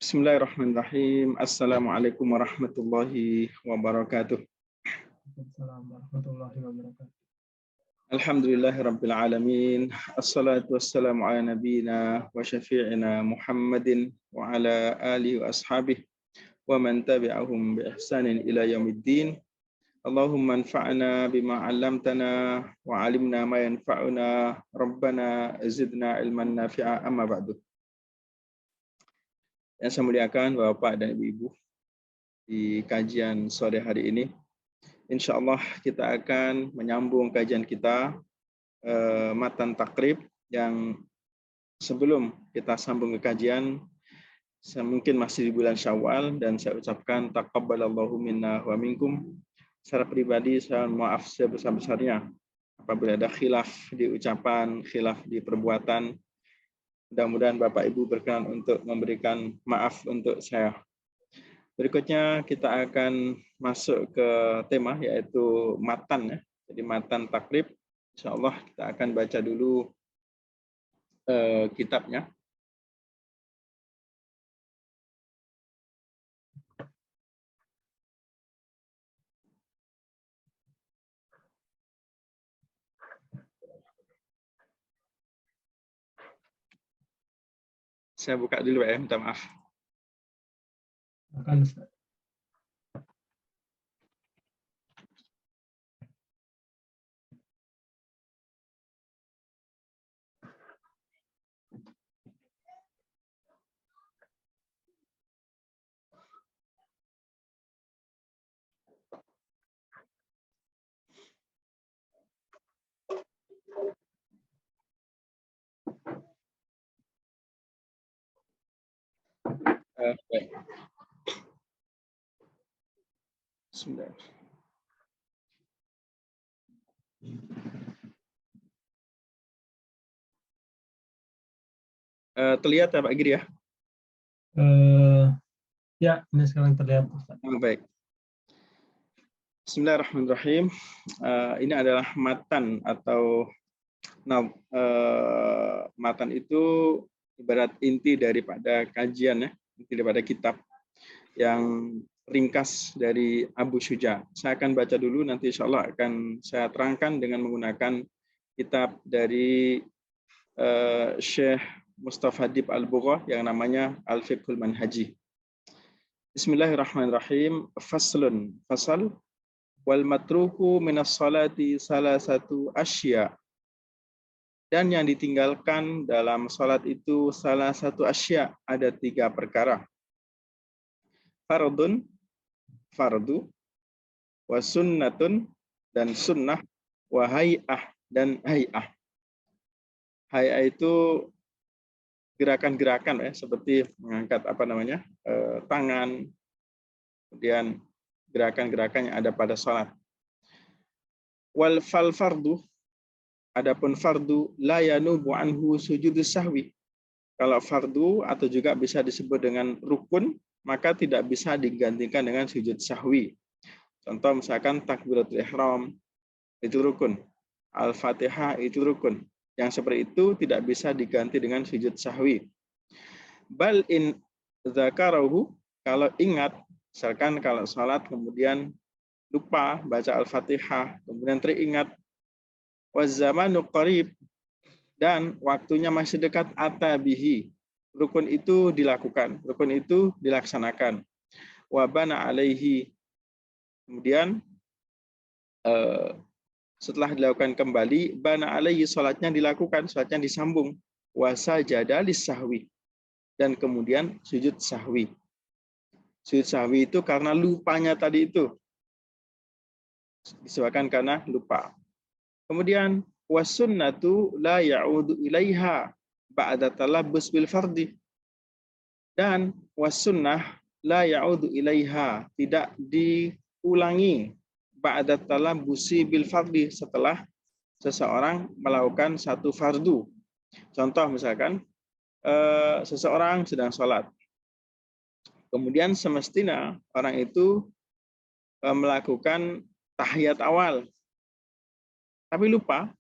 Bismillahirrahmanirrahim. Assalamualaikum warahmatullahi wabarakatuh. Waalaikumsalam warahmatullahi wabarakatuh. Alhamdulillahirabbil alamin. Assalatu wassalamu ala nabiyyina wa syafi'ina Muhammadin wa ala alihi wa ashabihi wa man tabi'ahum bi ihsanin ila yaumiddin. Allahumma anfa'na bima 'allamtana wa 'allimna ma yanfa'una. Rabbana zidna ilman nafi'a. Amma ba'du. Yang saya muliakan Bapak dan Ibu di kajian sore hari ini, insya Allah kita akan menyambung kajian kita matan takrib yang sebelum kita sambung ke kajian, mungkin masih di bulan Syawal, dan saya ucapkan taqabbalallahu minna wa minkum. Secara pribadi saya maaf sebesar-besarnya apabila ada khilaf di ucapan, khilaf di perbuatan. Mudah-mudahan Bapak Ibu berkenan untuk memberikan maaf untuk saya. Berikutnya kita akan masuk ke tema, yaitu matan, ya. Jadi matan takrib. Insya Allah kita akan baca dulu kitabnya. Saya buka dulu ya, minta maaf. Akan Ustaz. Baik. Bismillah. Terlihat ya Pak Giri ya? Ya, ini sekarang terlihat Ustaz. Baik. Bismillahirrahmanirrahim. Ini adalah matan atau matan itu ibarat inti daripada kajian, ya, inti daripada kitab yang ringkas dari Abu Syuja. Saya akan baca dulu, nanti insya Allah akan saya terangkan dengan menggunakan kitab dari Syekh Mustafa Dib Al-Bughah yang namanya Al-Fiqhul Manhaji. Bismillahirrahmanirrahim. Faslun, fasal. Wal matruku minas salati salah satu asya. Dan yang ditinggalkan dalam salat itu salah satu asya, ada 3 perkara. Fardun, fardu, wa sunnatun, dan sunnah, wa hay'ah, dan hay'ah. Hay'ah itu gerakan-gerakan, ya, seperti mengangkat tangan, kemudian gerakan-gerakan yang ada pada salat. Wal fal fardu, adapun fardu, la yanubu anhu sujudus sahwi. Kalau fardu atau juga bisa disebut dengan rukun, maka tidak bisa digantikan dengan sujud sahwi. Contoh misalkan takbiratul ihram itu rukun, al-fatihah itu rukun. Yang seperti itu tidak bisa diganti dengan sujud sahwi. Bal in dzakarahu, kalau ingat, misalkan kalau salat kemudian lupa baca al-fatihah, kemudian teringat, wazamanu qarib, dan waktunya masih dekat, atabihi, rukun itu dilakukan, rukun itu dilaksanakan. Wabana alaihi, kemudian setelah dilakukan kembali, bana alaihi, salatnya dilakukan, salatnya disambung. Wasajada lis-sahwi, dan kemudian sujud sahwi. Sujud sahwi itu karena lupanya tadi itu, disebabkan karena lupa. Kemudian wasunnatu la ya'udu ilaiha ba'da talabbus bil fardi. Dan wasunnah la ya'udu ilaiha, tidak diulangi ba'da talabbusi bil fardi, setelah seseorang melakukan satu fardu. Contoh misalkan seseorang sedang sholat, kemudian semestinya orang itu melakukan tahiyat awal, tapi lupa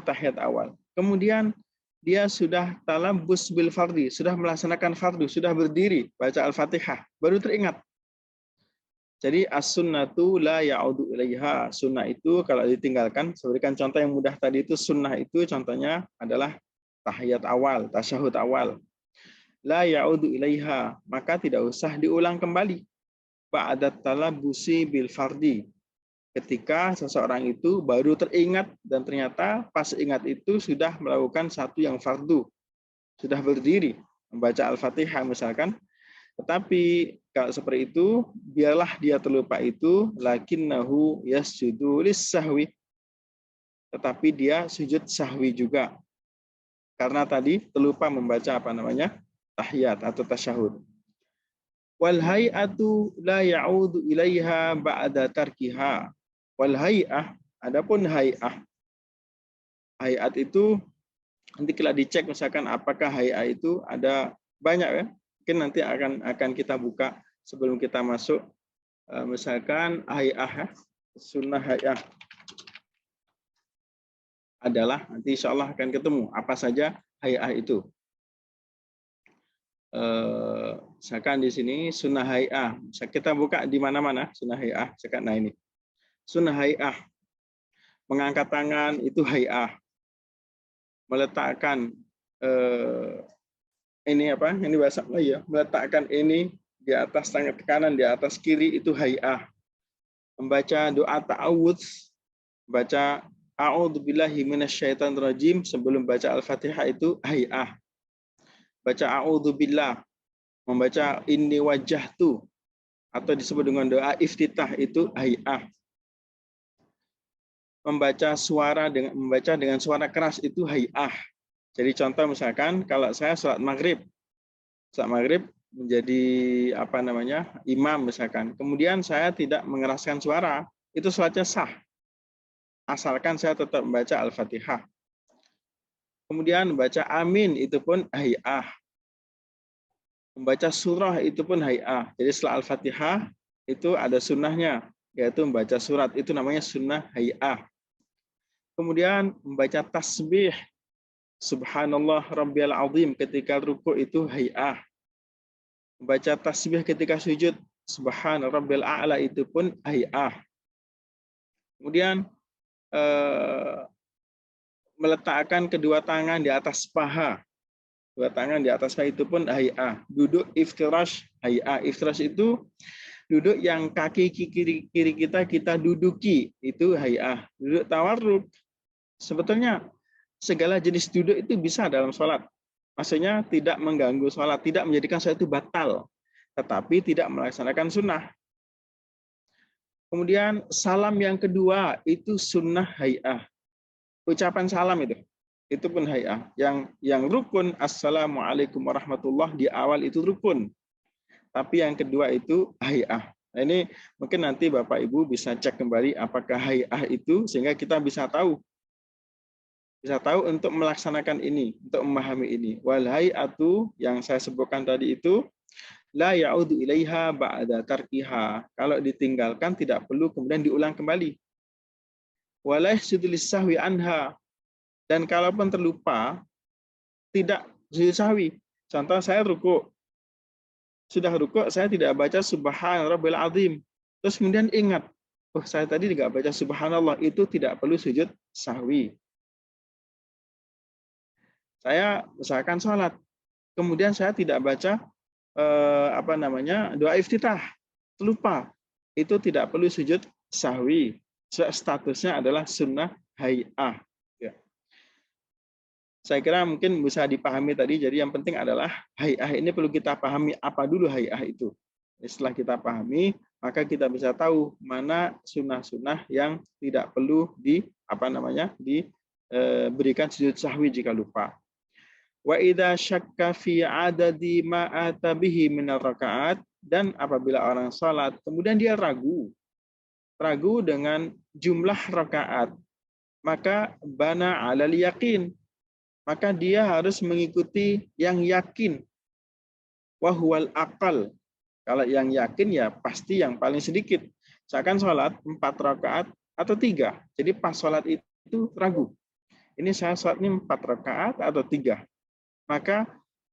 tahiyat awal. Kemudian dia sudah talabus bil fardi, sudah melaksanakan fardu, sudah berdiri baca Al-Fatihah, baru teringat. Jadi as-sunnatu la ya'udu ilaiha. Sunnah itu kalau ditinggalkan, saya berikan contoh yang mudah tadi itu, sunnah itu contohnya adalah tahiyat awal, tasyahud awal. La ya'udu ilaiha, maka tidak usah diulang kembali. Ba'da talabusi bil fardi. Ketika seseorang itu baru teringat dan ternyata pas ingat itu sudah melakukan satu yang fardu, sudah berdiri membaca Al-Fatihah misalkan. Tetapi kalau seperti itu, biarlah dia terlupa itu, lakinnahu yasjudu lis-sahwi. Tetapi dia sujud sahwi juga. Karena tadi terlupa membaca tahiyat atau tasyahud. Wal hay'atu la ya'udu ilaiha ba'da tarkiha. Wal hay'ah, adapun hay'ah. Hay'at itu nanti kita dicek misalkan apakah hay'ah itu ada banyak ya. Mungkin nanti akan kita buka sebelum kita masuk. Misalkan hay'ah, sunnah hay'ah adalah nanti insya Allah akan ketemu apa saja hay'ah itu. Misalkan di sini sunnah hay'ah. Kita buka di mana-mana sunnah hay'ah. Nah ini sunnah hay'ah. Mengangkat tangan itu hay'ah. Meletakkan ini apa? Ini bahasa ya. Meletakkan ini di atas tangan kanan, di atas kiri itu hay'ah. Membaca doa ta'awudz, baca a'udzubillahi minasyaitonirrajim sebelum baca Al-Fatihah itu hay'ah. Baca a'udzubillah, membaca inni wajjahtu atau disebut dengan doa iftitah itu hay'ah. Membaca dengan suara keras itu hay'ah. Jadi contoh misalkan kalau saya sholat maghrib menjadi imam misalkan, kemudian saya tidak mengeraskan suara, itu sholatnya sah. Asalkan saya tetap membaca Al-Fatihah. Kemudian membaca amin itu pun hay'ah. Membaca surah itu pun hay'ah. Jadi setelah Al-Fatihah itu ada sunnahnya, yaitu membaca surat, itu namanya sunnah hay'ah. Kemudian membaca tasbih Subhanallah Rabbiyal Azim ketika ruku' itu hay'ah. Membaca tasbih ketika sujud Subhan Rabbiyal A'la itu pun hay'ah. Kemudian meletakkan kedua tangan di atas paha. Dua tangan di atas paha itu pun hay'ah. Duduk iftirash hay'ah. Iftirash itu duduk yang kaki kiri kita duduki, itu hay'ah. Duduk tawarruk. Sebetulnya segala jenis duduk itu bisa dalam sholat. Maksudnya tidak mengganggu sholat, tidak menjadikan sholat itu batal, tetapi tidak melaksanakan sunnah. Kemudian salam yang kedua itu sunnah hay'ah. Ucapan salam itu pun hay'ah. Yang rukun assalamualaikum warahmatullah di awal itu rukun, tapi yang kedua itu hay'ah. Nah, ini mungkin nanti Bapak Ibu bisa cek kembali apakah hay'ah itu sehingga kita bisa tahu untuk melaksanakan ini, untuk memahami ini. Wal hay'atu yang saya sebutkan tadi itu la ya'udu ilaiha ba'da tarkiha. Kalau ditinggalkan tidak perlu kemudian diulang kembali. Wa la yasjudu lis-sahwi anha. Dan kalaupun terlupa tidak sujud sahwi. Contoh saya ruku'. Sudah ruku', saya tidak baca subhan rabbil azim. Terus kemudian ingat, oh saya tadi tidak baca subhanallah, itu tidak perlu sujud sahwi. Saya misalkan sholat, kemudian saya tidak baca doa iftitah, lupa, itu tidak perlu sujud sahwi. Statusnya adalah sunnah hay'ah. Ya. Saya kira mungkin bisa dipahami tadi. Jadi yang penting adalah hay'ah ini perlu kita pahami apa dulu hay'ah itu. Setelah kita pahami, maka kita bisa tahu mana sunnah-sunnah yang tidak perlu diberikan sujud sahwi jika lupa. Wa idza syakka fi adadi ma ata bihi min rakaat, dan apabila orang salat kemudian dia ragu dengan jumlah rakaat, maka bana 'alal yaqin, maka dia harus mengikuti yang yakin. Wa huwal aqal, kalau yang yakin ya pasti yang paling sedikit. Misalkan salat 4 rakaat atau 3, jadi pas salat itu ragu. ini saya sholat ini 4 rakaat atau 3. Maka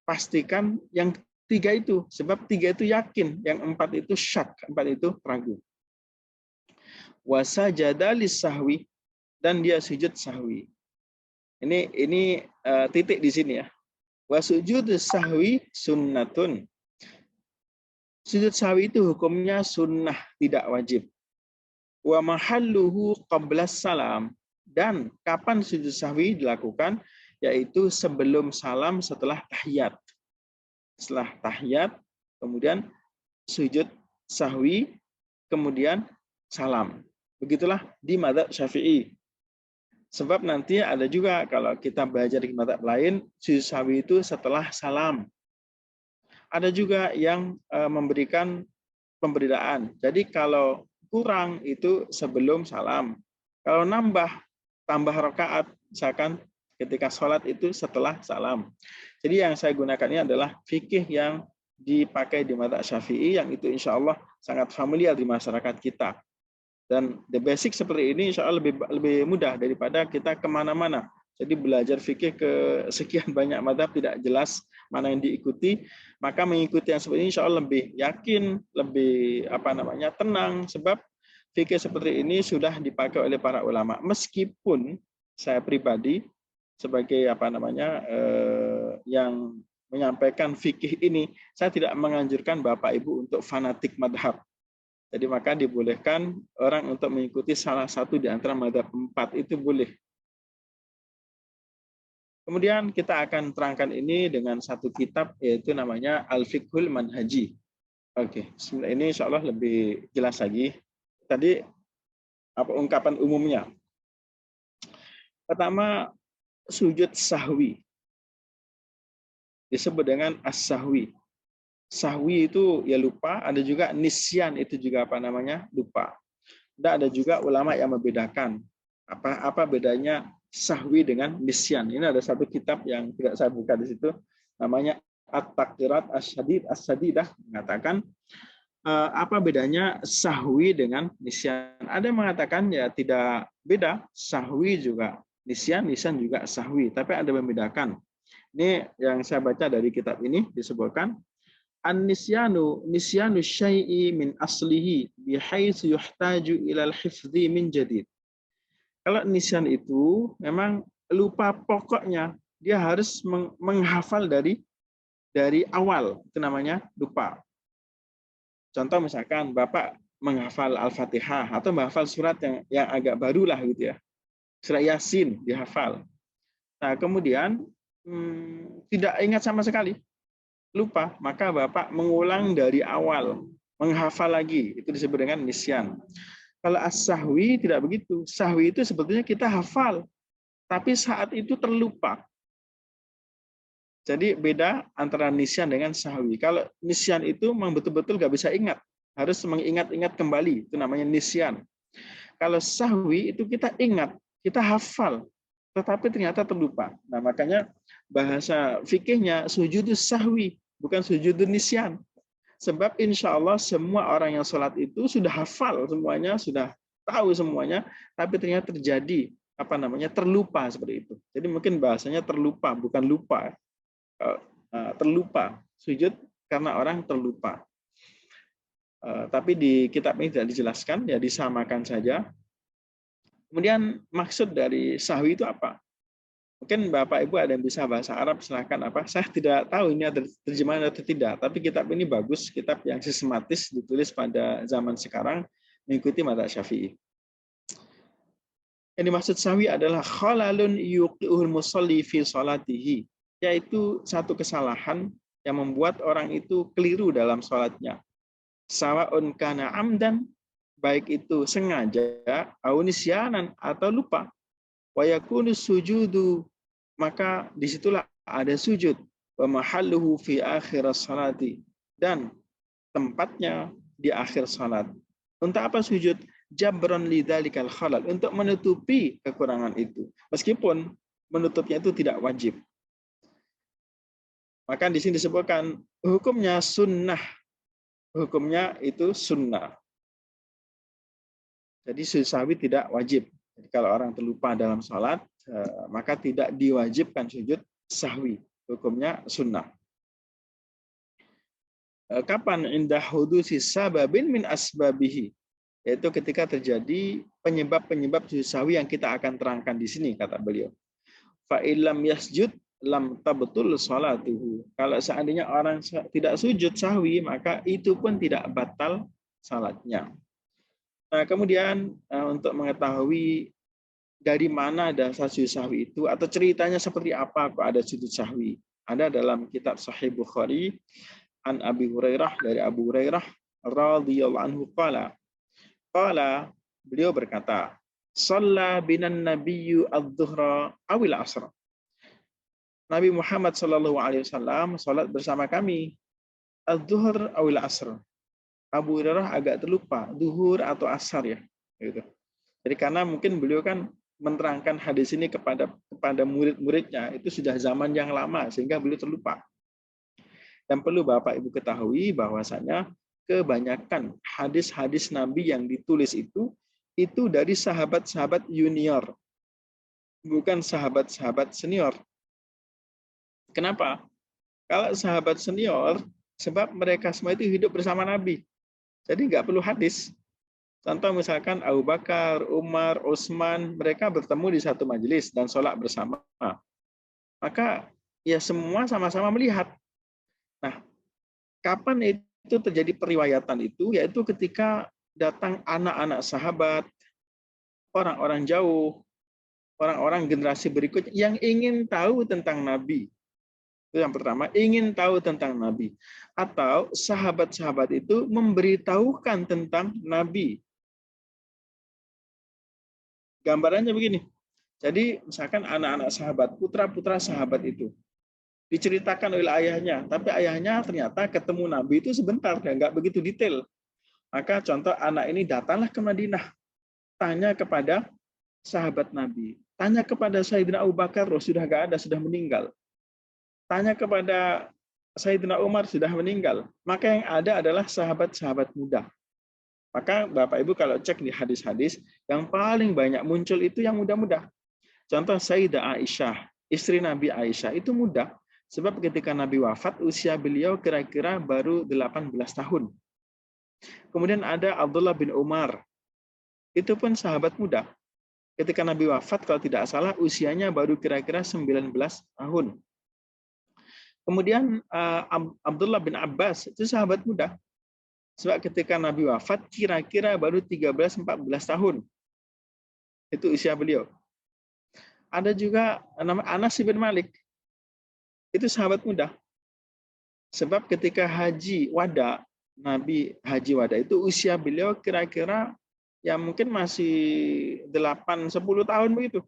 pastikan yang 3 itu, sebab 3 itu yakin, yang 4 itu syak, 4 itu ragu. Wasajada lis-sahwi, dan dia sujud sahwi. Ini titik di sini ya. Wasujud sahwi sunnatun. Sujud sahwi itu hukumnya sunnah, tidak wajib. Wa mahalluhu qablas salam, dan kapan sujud sahwi dilakukan, yaitu sebelum salam, setelah tahiyat. Setelah tahiyat, kemudian sujud sahwi, kemudian salam. Begitulah di mazhab Syafi'i. Sebab nanti ada juga kalau kita belajar di mazhab lain, sujud sahwi itu setelah salam. Ada juga yang memberikan pemberitaan. Jadi kalau kurang itu sebelum salam. Kalau tambah rakaat, misalkan ketika sholat itu setelah salam. Jadi yang saya gunakan ini adalah fikih yang dipakai di mazhab Syafi'i, yang itu insya Allah sangat familiar di masyarakat kita. Dan the basic seperti ini insya Allah lebih mudah daripada kita kemana-mana. Jadi belajar fikih ke sekian banyak mazhab tidak jelas mana yang diikuti, maka mengikuti yang seperti ini insya Allah lebih yakin, lebih tenang, sebab fikih seperti ini sudah dipakai oleh para ulama. Meskipun saya pribadi sebagai yang menyampaikan fikih ini, saya tidak menganjurkan Bapak Ibu untuk fanatik madhab. Jadi maka dibolehkan orang untuk mengikuti salah satu di antara madhab 4, itu boleh. Kemudian kita akan terangkan ini dengan satu kitab, yaitu namanya Al-Fiqhul Manhaji. Oke, ini insya Allah lebih jelas lagi. Tadi ungkapan umumnya. Pertama, sujud sahwi. Disebut dengan as-sahwi. Sahwi itu ya lupa, ada juga nisyan, itu juga lupa. Dan ada juga ulama yang membedakan apa bedanya sahwi dengan nisyan. Ini ada satu kitab yang tidak saya buka di situ, namanya At-Taqirat As-Sadidah, mengatakan apa bedanya sahwi dengan nisyan. Ada yang mengatakan ya tidak beda, sahwi juga nisyan juga sahwi, tapi ada yang membedakan. Ini yang saya baca dari kitab ini, disebutkan an-nisyanu syai'i min aslihi bihaitsu yuhtaju ila al-hifdzi min jadid. Kalau nisyan itu memang lupa pokoknya, dia harus menghafal dari awal, itu namanya lupa. Contoh misalkan Bapak menghafal Al-Fatihah atau menghafal surat yang agak barulah gitu ya. Surat Yasin dihafal. Nah, kemudian tidak ingat sama sekali. Lupa, maka Bapak mengulang dari awal, menghafal lagi, itu disebut dengan nisyan. Kalau as-sahwi tidak begitu. Sahwi itu sebetulnya kita hafal, tapi saat itu terlupa. Jadi beda antara nisyan dengan sahwi. Kalau nisyan itu memang betul-betul nggak bisa ingat, harus mengingat-ingat kembali, itu namanya nisyan. Kalau sahwi itu kita ingat, kita hafal, tetapi ternyata terlupa. Nah, makanya bahasa fikihnya sujudus sahwi, bukan sujudus nisyan. Sebab insya Allah semua orang yang sholat itu sudah hafal semuanya, sudah tahu semuanya, tapi ternyata terjadi terlupa seperti itu. Jadi mungkin bahasanya terlupa, bukan lupa. Terlupa, sujud karena orang terlupa. Tapi di kitab ini tidak dijelaskan, ya disamakan saja. Kemudian maksud dari sahwi itu apa? Mungkin Bapak Ibu ada yang bisa bahasa Arab, silakan Saya tidak tahu ini ada terjemahan atau tidak, tapi kitab ini bagus, kitab yang sistematis ditulis pada zaman sekarang mengikuti mazhab Syafi'i. Yang dimaksud sahwi adalah khalalun yuqi'ul musalli fi salatihi, yaitu satu kesalahan yang membuat orang itu keliru dalam salatnya. Sawa'un kana amdan, baik itu sengaja, au nisyanan atau lupa. Wa yakunu sujudu, maka disitulah ada sujud. Wa mahalluhu fi akhir salati, dan tempatnya di akhir salat. Untuk apa sujud? Jabron lidzalikal khalal, untuk menutupi kekurangan itu. Meskipun menutupnya itu tidak wajib. Maka di sini disebutkan hukumnya sunnah. Hukumnya itu sunnah. Jadi sujud sahwi tidak wajib. Jadi kalau orang terlupa dalam sholat, maka tidak diwajibkan sujud sahwi. Hukumnya sunnah. Kapan indah hudusi sababin min asbabihi? Yaitu ketika terjadi penyebab-penyebab sujud sahwi yang kita akan terangkan di sini, kata beliau. Fa illam yasjud lam tabtul salatuhu. Kalau seandainya orang tidak sujud sahwi, maka itu pun tidak batal salatnya. Nah, kemudian untuk mengetahui dari mana dasar sujud sahwi itu atau ceritanya seperti apa kok ada sujud sahwi, ada dalam kitab Sahih Bukhari an Abi Hurairah, dari Abu Hurairah radhiyallahu anhu qala beliau berkata, shalla binan nabiyyu adz-dzuhra awil asr. Nabi Muhammad sallallahu alaihi wasallam salat bersama kami adz-dzuhr awil asr. Abu Hurairah agak terlupa, zuhur atau asar ya, gitu. Jadi karena mungkin beliau kan menerangkan hadis ini kepada murid-muridnya, itu sudah zaman yang lama sehingga beliau terlupa. Dan perlu Bapak Ibu ketahui bahwasanya kebanyakan hadis-hadis Nabi yang ditulis itu dari sahabat-sahabat junior, bukan sahabat-sahabat senior. Kenapa? Kalau sahabat senior, sebab mereka semua itu hidup bersama Nabi. Jadi nggak perlu hadis. Contoh misalkan Abu Bakar, Umar, Utsman, mereka bertemu di satu majelis dan sholat bersama. Maka ya semua sama-sama melihat. Nah, kapan itu terjadi periwayatan itu? Yaitu ketika datang anak-anak sahabat, orang-orang jauh, orang-orang generasi berikutnya yang ingin tahu tentang Nabi. Itu yang pertama, ingin tahu tentang Nabi. Atau sahabat-sahabat itu memberitahukan tentang Nabi. Gambarannya begini. Jadi misalkan anak-anak sahabat, putra-putra sahabat itu diceritakan oleh ayahnya, tapi ayahnya ternyata ketemu Nabi itu sebentar, nggak begitu detail. Maka contoh anak ini datanglah ke Madinah, tanya kepada sahabat Nabi, tanya kepada Sayyidina Abu Bakar, sudah nggak ada, sudah meninggal. Tanya kepada Sayyidina Umar, sudah meninggal. Maka yang ada adalah sahabat-sahabat muda. Maka Bapak Ibu kalau cek di hadis-hadis, yang paling banyak muncul itu yang muda-muda. Contoh Sayyidah Aisyah, istri Nabi Aisyah, itu muda. Sebab ketika Nabi wafat, usia beliau kira-kira baru 18 tahun. Kemudian ada Abdullah bin Umar. Itu pun sahabat muda. Ketika Nabi wafat, kalau tidak salah, usianya baru kira-kira 19 tahun. Kemudian Abdullah bin Abbas, itu sahabat muda. Sebab ketika Nabi wafat, kira-kira baru 13-14 tahun. Itu usia beliau. Ada juga nama Anas bin Malik. Itu sahabat muda. Sebab ketika haji wada, Nabi haji wada itu usia beliau kira-kira ya mungkin masih 8-10 tahun begitu.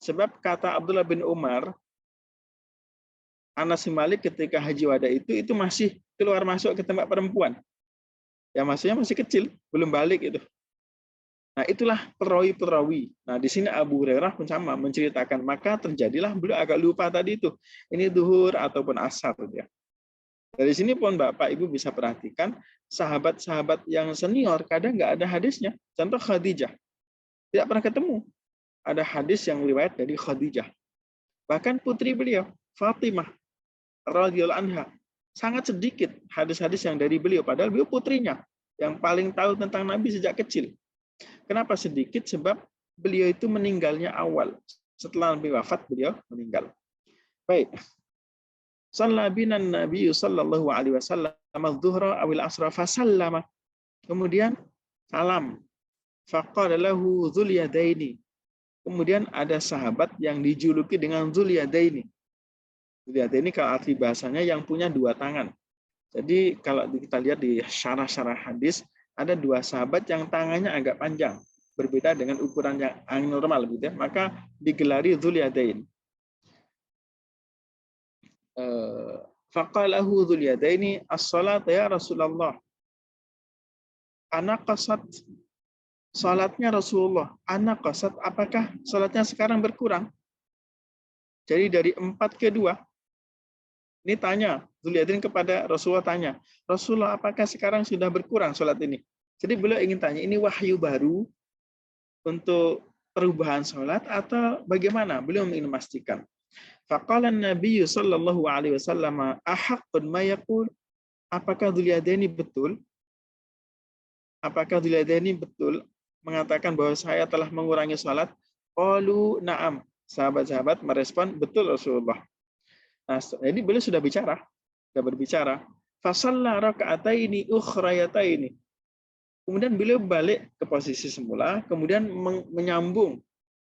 Sebab kata Abdullah bin Umar, Anas bin Malik ketika haji wada itu masih keluar masuk ke tempat perempuan. Ya maksudnya masih kecil, belum balik itu. Nah, itulah perawi-perawi. Nah, di sini Abu Hurairah pun sama menceritakan, maka terjadilah beliau agak lupa tadi itu. Ini duhur ataupun asar ya. Dari sini pun Bapak Ibu bisa perhatikan sahabat-sahabat yang senior kadang nggak ada hadisnya. Contoh Khadijah. Tidak pernah ketemu. Ada hadis yang riwayat dari Khadijah. Bahkan putri beliau, Fatimah radhiyallahu anha, sangat sedikit hadis-hadis yang dari beliau, padahal beliau putrinya yang paling tahu tentang Nabi sejak kecil. Kenapa sedikit? Sebab beliau itu meninggalnya awal. Setelah Nabi wafat, beliau meninggal. Baik. Shalla binan Nabi sallallahu alaihi wasallam adz-dzuhra awil asra fasallama. Kemudian salam. Faqala lahu dzul yadaini. Kemudian ada sahabat yang dijuluki dengan dzul yadaini. Lihat ini kalau arti bahasanya yang punya dua tangan. Jadi kalau kita lihat di syarah-syarah hadis, ada dua sahabat yang tangannya agak panjang, berbeda dengan ukuran yang normal, gitu ya. Maka digelari dzul yadain. Faqalahu dzul yadaini as-salat ya Rasulullah. Ana qasat salatnya Rasulullah. Ana qasat, apakah salatnya sekarang berkurang? Jadi dari 4 ke 2. Ini tanya, Dzul-Yadain kepada Rasulullah tanya, Rasulullah apakah sekarang sudah berkurang sholat ini? Jadi beliau ingin tanya, ini wahyu baru untuk perubahan sholat atau bagaimana? Beliau ingin memastikan. Faqala Nabi sallallahu alaihi wasallam ahaqqun ma yaqul, apakah Dzuliyadaini betul? Apakah Dzuliyadaini betul mengatakan bahwa saya telah mengurangi sholat? Qalu na'am. Sahabat-sahabat merespon, betul Rasulullah. Nah, jadi beliau sudah berbicara. Fasalla raka'ataini ukhrayataini. Kemudian beliau balik ke posisi semula, kemudian menyambung,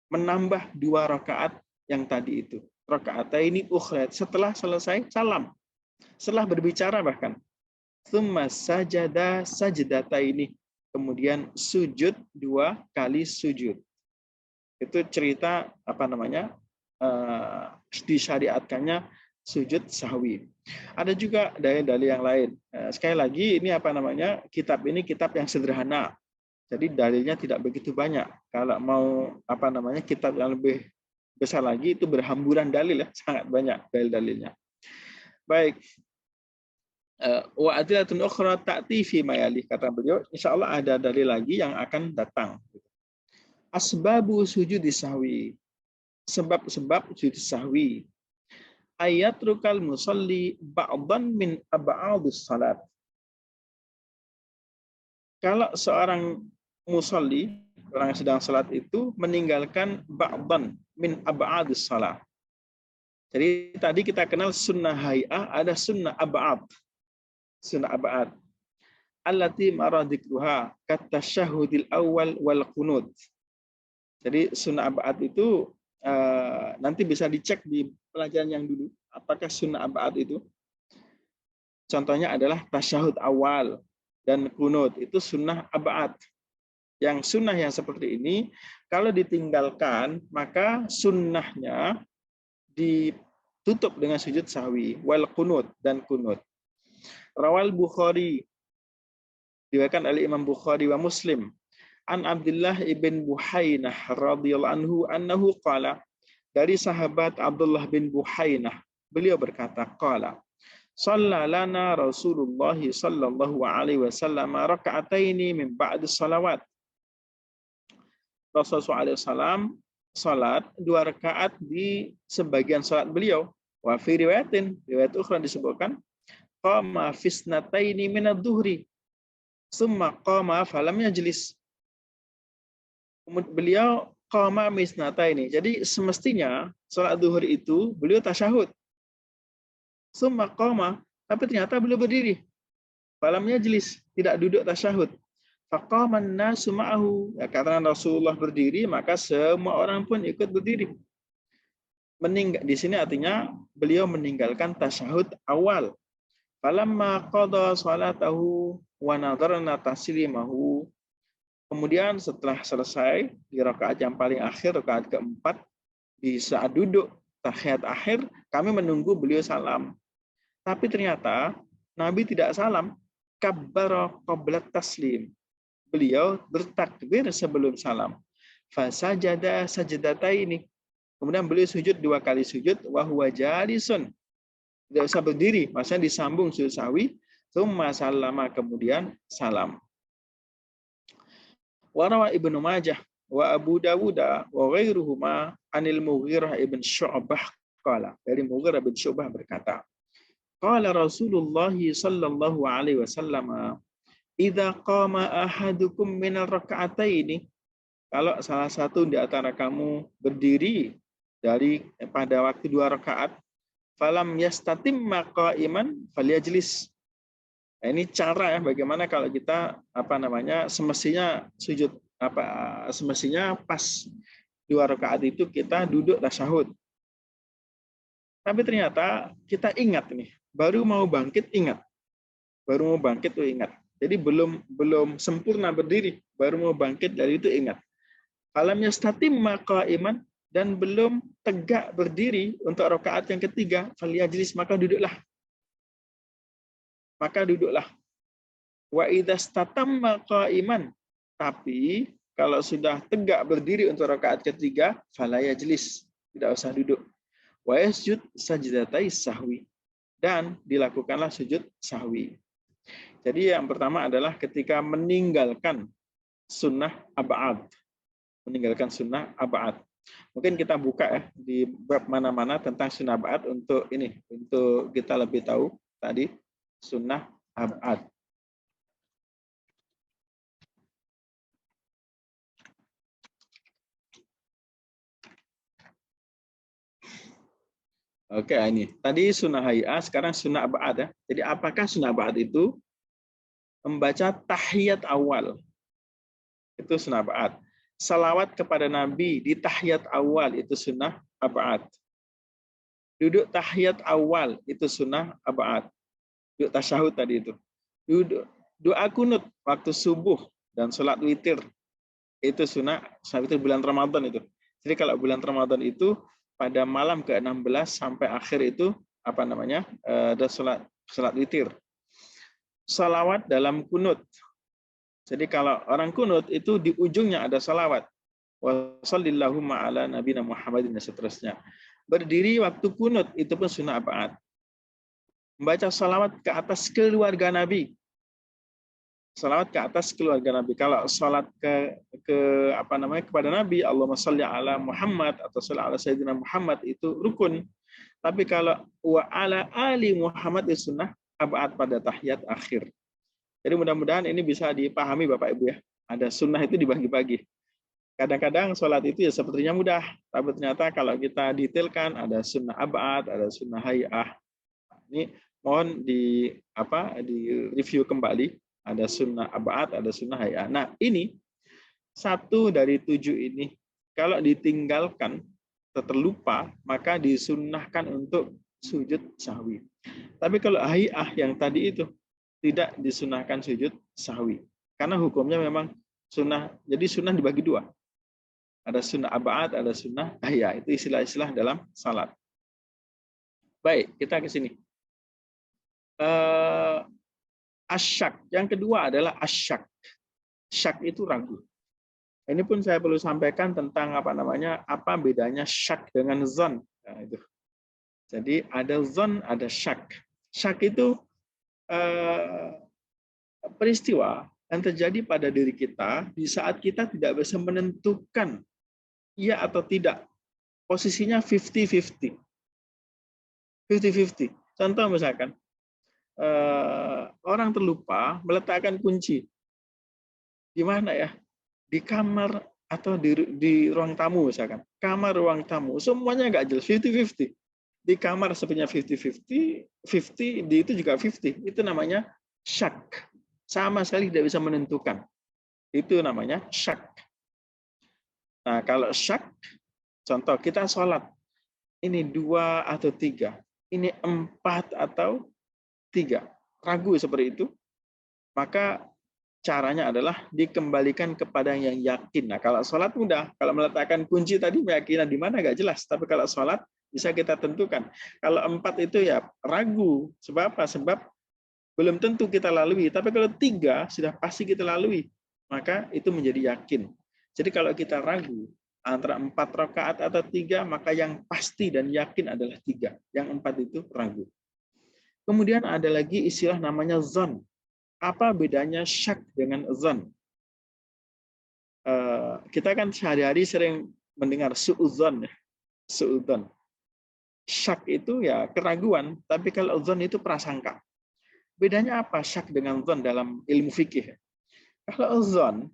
menambah 2 rakaat yang tadi itu. Raka'ataini ukhrayat. Setelah selesai salam. Setelah berbicara bahkan. Tsumma sajada sajdataini. Kemudian sujud 2 kali sujud. Itu cerita disyariatkannya sujud sahwi. Ada juga dalil-dalil yang lain. Sekali lagi ini kitab ini kitab yang sederhana. Jadi dalilnya tidak begitu banyak. Kalau mau kitab yang lebih besar lagi itu berhamburan dalil ya, sangat banyak dalil-dalilnya. Baik. Wa adilatun ukhra ta'ti fi mayali, kata beliau, insyaallah ada dalil lagi yang akan datang. Asbabu sujud sahwi. Sebab-sebab sujud sahwi. Ayat rukal musalli ba'dan min ab'adus salat. Kalau seorang musalli, orang yang sedang salat itu meninggalkan ba'dan min ab'adus salat. Jadi tadi kita kenal sunnah hay'ah, ada sunnah ab'ad. Sunnah ab'ad. Allati maradikruha katasyahudil awal wal qunut. Jadi sunnah ab'ad itu nanti bisa dicek di pelajaran yang dulu. Apakah sunnah ab'ad itu? Contohnya adalah tasyahud awal dan qunut. Itu sunnah ab'ad. Yang sunnah yang seperti ini, kalau ditinggalkan, maka sunnahnya ditutup dengan sujud sahwi. Wal qunut dan qunut. Rawal Bukhari, diriwayatkan oleh Imam Bukhari wa Muslim, an Abdullah ibn Buhainah radhiyallahu anhu annahu qala, dari sahabat Abdullah bin Buhainah, beliau berkata, qala shalla lana Rasulullah sallallahu alaihi wasallam raka'ataini min ba'di salawat. Rasulullah SAW salat 2 rakaat di sebagian salat beliau. Wa fi riwayat ukhra disebutkan qama fisnataini min adh-dhuhri summa qama falam yajlis. Beliau qama misnataini. Jadi semestinya salat zuhur itu beliau tasyahud. Summa qama, tapi ternyata beliau berdiri. Falam yajlis, tidak duduk tasyahud. Faqama an-nasu ma'ahu. Ya, karena Rasulullah berdiri, maka semua orang pun ikut berdiri. Di sini artinya beliau meninggalkan tasyahud awal. Falamma qada salatahu wa nadarna taslimahu. Kemudian setelah selesai di rakaat yang paling akhir, rakaat keempat, di saat duduk tahiyat akhir, kami menunggu beliau salam. Tapi ternyata Nabi tidak salam. Kabbara qabla taslim. Beliau bertakbir sebelum salam. Fasajada sajdataini. Kemudian beliau sujud 2 kali sujud. Wa huwa jalisun. Tidak usah berdiri, maksudnya disambung sujud sahwi, tsumma sallama, kemudian salam. Wa rawa Ibnu Majah wa Abu Dawud wa ghairuhuma anil Mughirah ibn Syu'bah qala, dari Mughirah bin Syu'bah berkata, qala Rasulullah sallallahu alaihi wasallam, idza qama ahadukum min ar-rak'ataini, kalau salah satu di antara kamu berdiri pada waktu 2 rakaat, falam yastatimma qa'iman falyajlis. Nah, ini cara ya bagaimana kalau kita semestinya pas 2 rakaat itu kita duduk tasyahud. Tapi ternyata kita ingat nih, baru mau bangkit ingat. Jadi belum sempurna berdiri, baru mau bangkit dari itu ingat. Falam yastatimma qa'iman, dan belum tegak berdiri untuk rakaat yang ketiga, falyajlis, maka duduklah. Wa idza statamma qa'iman, tapi kalau sudah tegak berdiri untuk rakaat ketiga, fala yajlis, tidak usah duduk. Wa yasjud sajdatai sahwi, dan dilakukanlah sujud sahwi. Jadi yang pertama adalah ketika meninggalkan sunnah ab'ad. meninggalkan sunnah ab'ad. Mungkin kita buka ya di bab mana-mana tentang sunnah ab'ad untuk ini, untuk kita lebih tahu tadi sunnah ab'ad. Oke, ini tadi sunnah hay'ah, sekarang sunnah ab'ad ya. Jadi apakah sunnah ab'ad itu? Membaca tahiyat awal. Itu sunnah ab'ad. Salawat kepada Nabi di tahiyat awal itu sunnah ab'ad. Duduk tahiyat awal itu sunnah ab'ad. Duduk tasyahud tadi itu. Duduk doa kunut waktu subuh dan sholat witir itu sunnah witir bulan Ramadan itu. Jadi kalau bulan Ramadan itu pada malam ke-16 sampai akhir itu apa namanya? Ada sholat witir. Salawat dalam kunut. Jadi kalau orang kunut itu di ujungnya ada salawat. Wa shallallahu ala nabiyina Muhammadin dan seterusnya. Berdiri waktu kunut itu pun sunnah ab'ad. Membaca salawat ke atas keluarga Nabi. Salawat ke atas keluarga Nabi. Kalau salat kepada Nabi, Allahumma shalli ala Muhammad atau shalli ala sayyidina Muhammad itu rukun. Tapi kalau wa ala ali Muhammad itu sunnah ab'ad pada tahiyat akhir. Jadi mudah-mudahan ini bisa dipahami Bapak Ibu ya. Ada sunnah itu dibagi-bagi. Kadang-kadang sholat itu ya sepertinya mudah, tapi ternyata kalau kita detailkan ada sunnah ab'ad, ada sunnah hay'ah. Ini mohon di review kembali. Ada sunnah ab'ad, ada sunnah hay'ah. Nah ini 1 dari 7 ini kalau ditinggalkan atau terlupa maka disunnahkan untuk sujud sahwi. Tapi kalau hay'ah yang tadi itu tidak disunnahkan sujud sahwi karena hukumnya memang sunnah. Jadi sunnah dibagi 2. Ada sunnah ab'ad, ada sunnah hay'ah. Itu istilah-istilah dalam salat. Baik, kita ke sini. Asyak. Yang kedua adalah asyak. Syak itu ragu. Ini pun saya perlu sampaikan tentang apa bedanya syak dengan zon. Nah, itu. Jadi ada zon, ada syak. Syak itu peristiwa yang terjadi pada diri kita di saat kita tidak bisa menentukan iya atau tidak. Posisinya 50-50. 50-50. Contoh misalkan, orang terlupa meletakkan kunci. Di mana ya? Di kamar atau di ruang tamu misalkan. Kamar, ruang tamu. Semuanya nggak jelas. 50-50. Di kamar sebenarnya 50-50. 50, di itu juga 50. Itu namanya syak. Sama sekali tidak bisa menentukan. Itu namanya syak. Nah, kalau syak, contoh kita sholat. Ini 2 atau 3. Ini 4 atau 3. Ragu seperti itu. Maka caranya adalah dikembalikan kepada yang yakin. Nah, kalau sholat mudah. Kalau meletakkan kunci tadi keyakinan di mana nggak jelas. Tapi kalau sholat bisa kita tentukan. Kalau 4 itu ya ragu. Sebab apa? Sebab belum tentu kita lalui. Tapi kalau 3 sudah pasti kita lalui. Maka itu menjadi yakin. Jadi kalau kita ragu antara 4 rakaat atau 3, maka yang pasti dan yakin adalah 3. Yang 4 itu ragu. Kemudian ada lagi istilah namanya zon. Apa bedanya syak dengan zon? Kita kan sehari-hari sering mendengar su'udzon. Su'udzon. Syak itu ya keraguan, tapi kalau zon itu prasangka. Bedanya apa syak dengan zon dalam ilmu fikih? Kalau zon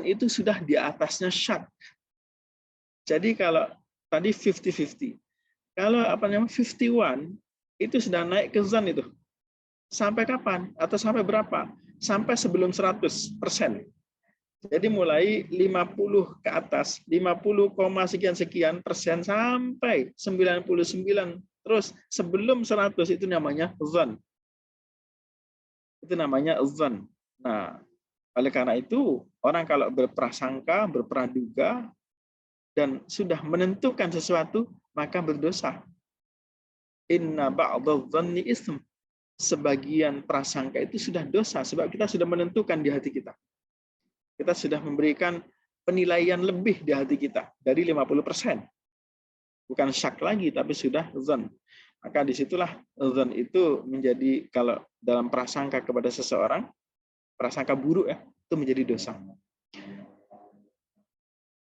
itu sudah di atasnya syak. Jadi kalau tadi 50-50. Kalau 51 itu sudah naik ke zon itu. Sampai kapan? Atau sampai berapa? Sampai sebelum 100%. Jadi mulai 50 ke atas, 50, sekian persen sampai 99. Terus sebelum 100 itu namanya zon. Itu namanya zon. Nah, oleh karena itu, orang kalau berprasangka, berpraduga, dan sudah menentukan sesuatu, maka berdosa. Inna ba'dadh dhanni ism. Sebagian prasangka itu sudah dosa, sebab kita sudah menentukan di hati kita. Kita sudah memberikan penilaian lebih di hati kita, dari 50%. Bukan syak lagi, tapi sudah zon. Maka disitulah zon itu menjadi, kalau dalam prasangka kepada seseorang, prasangka buruk ya, itu menjadi dosa.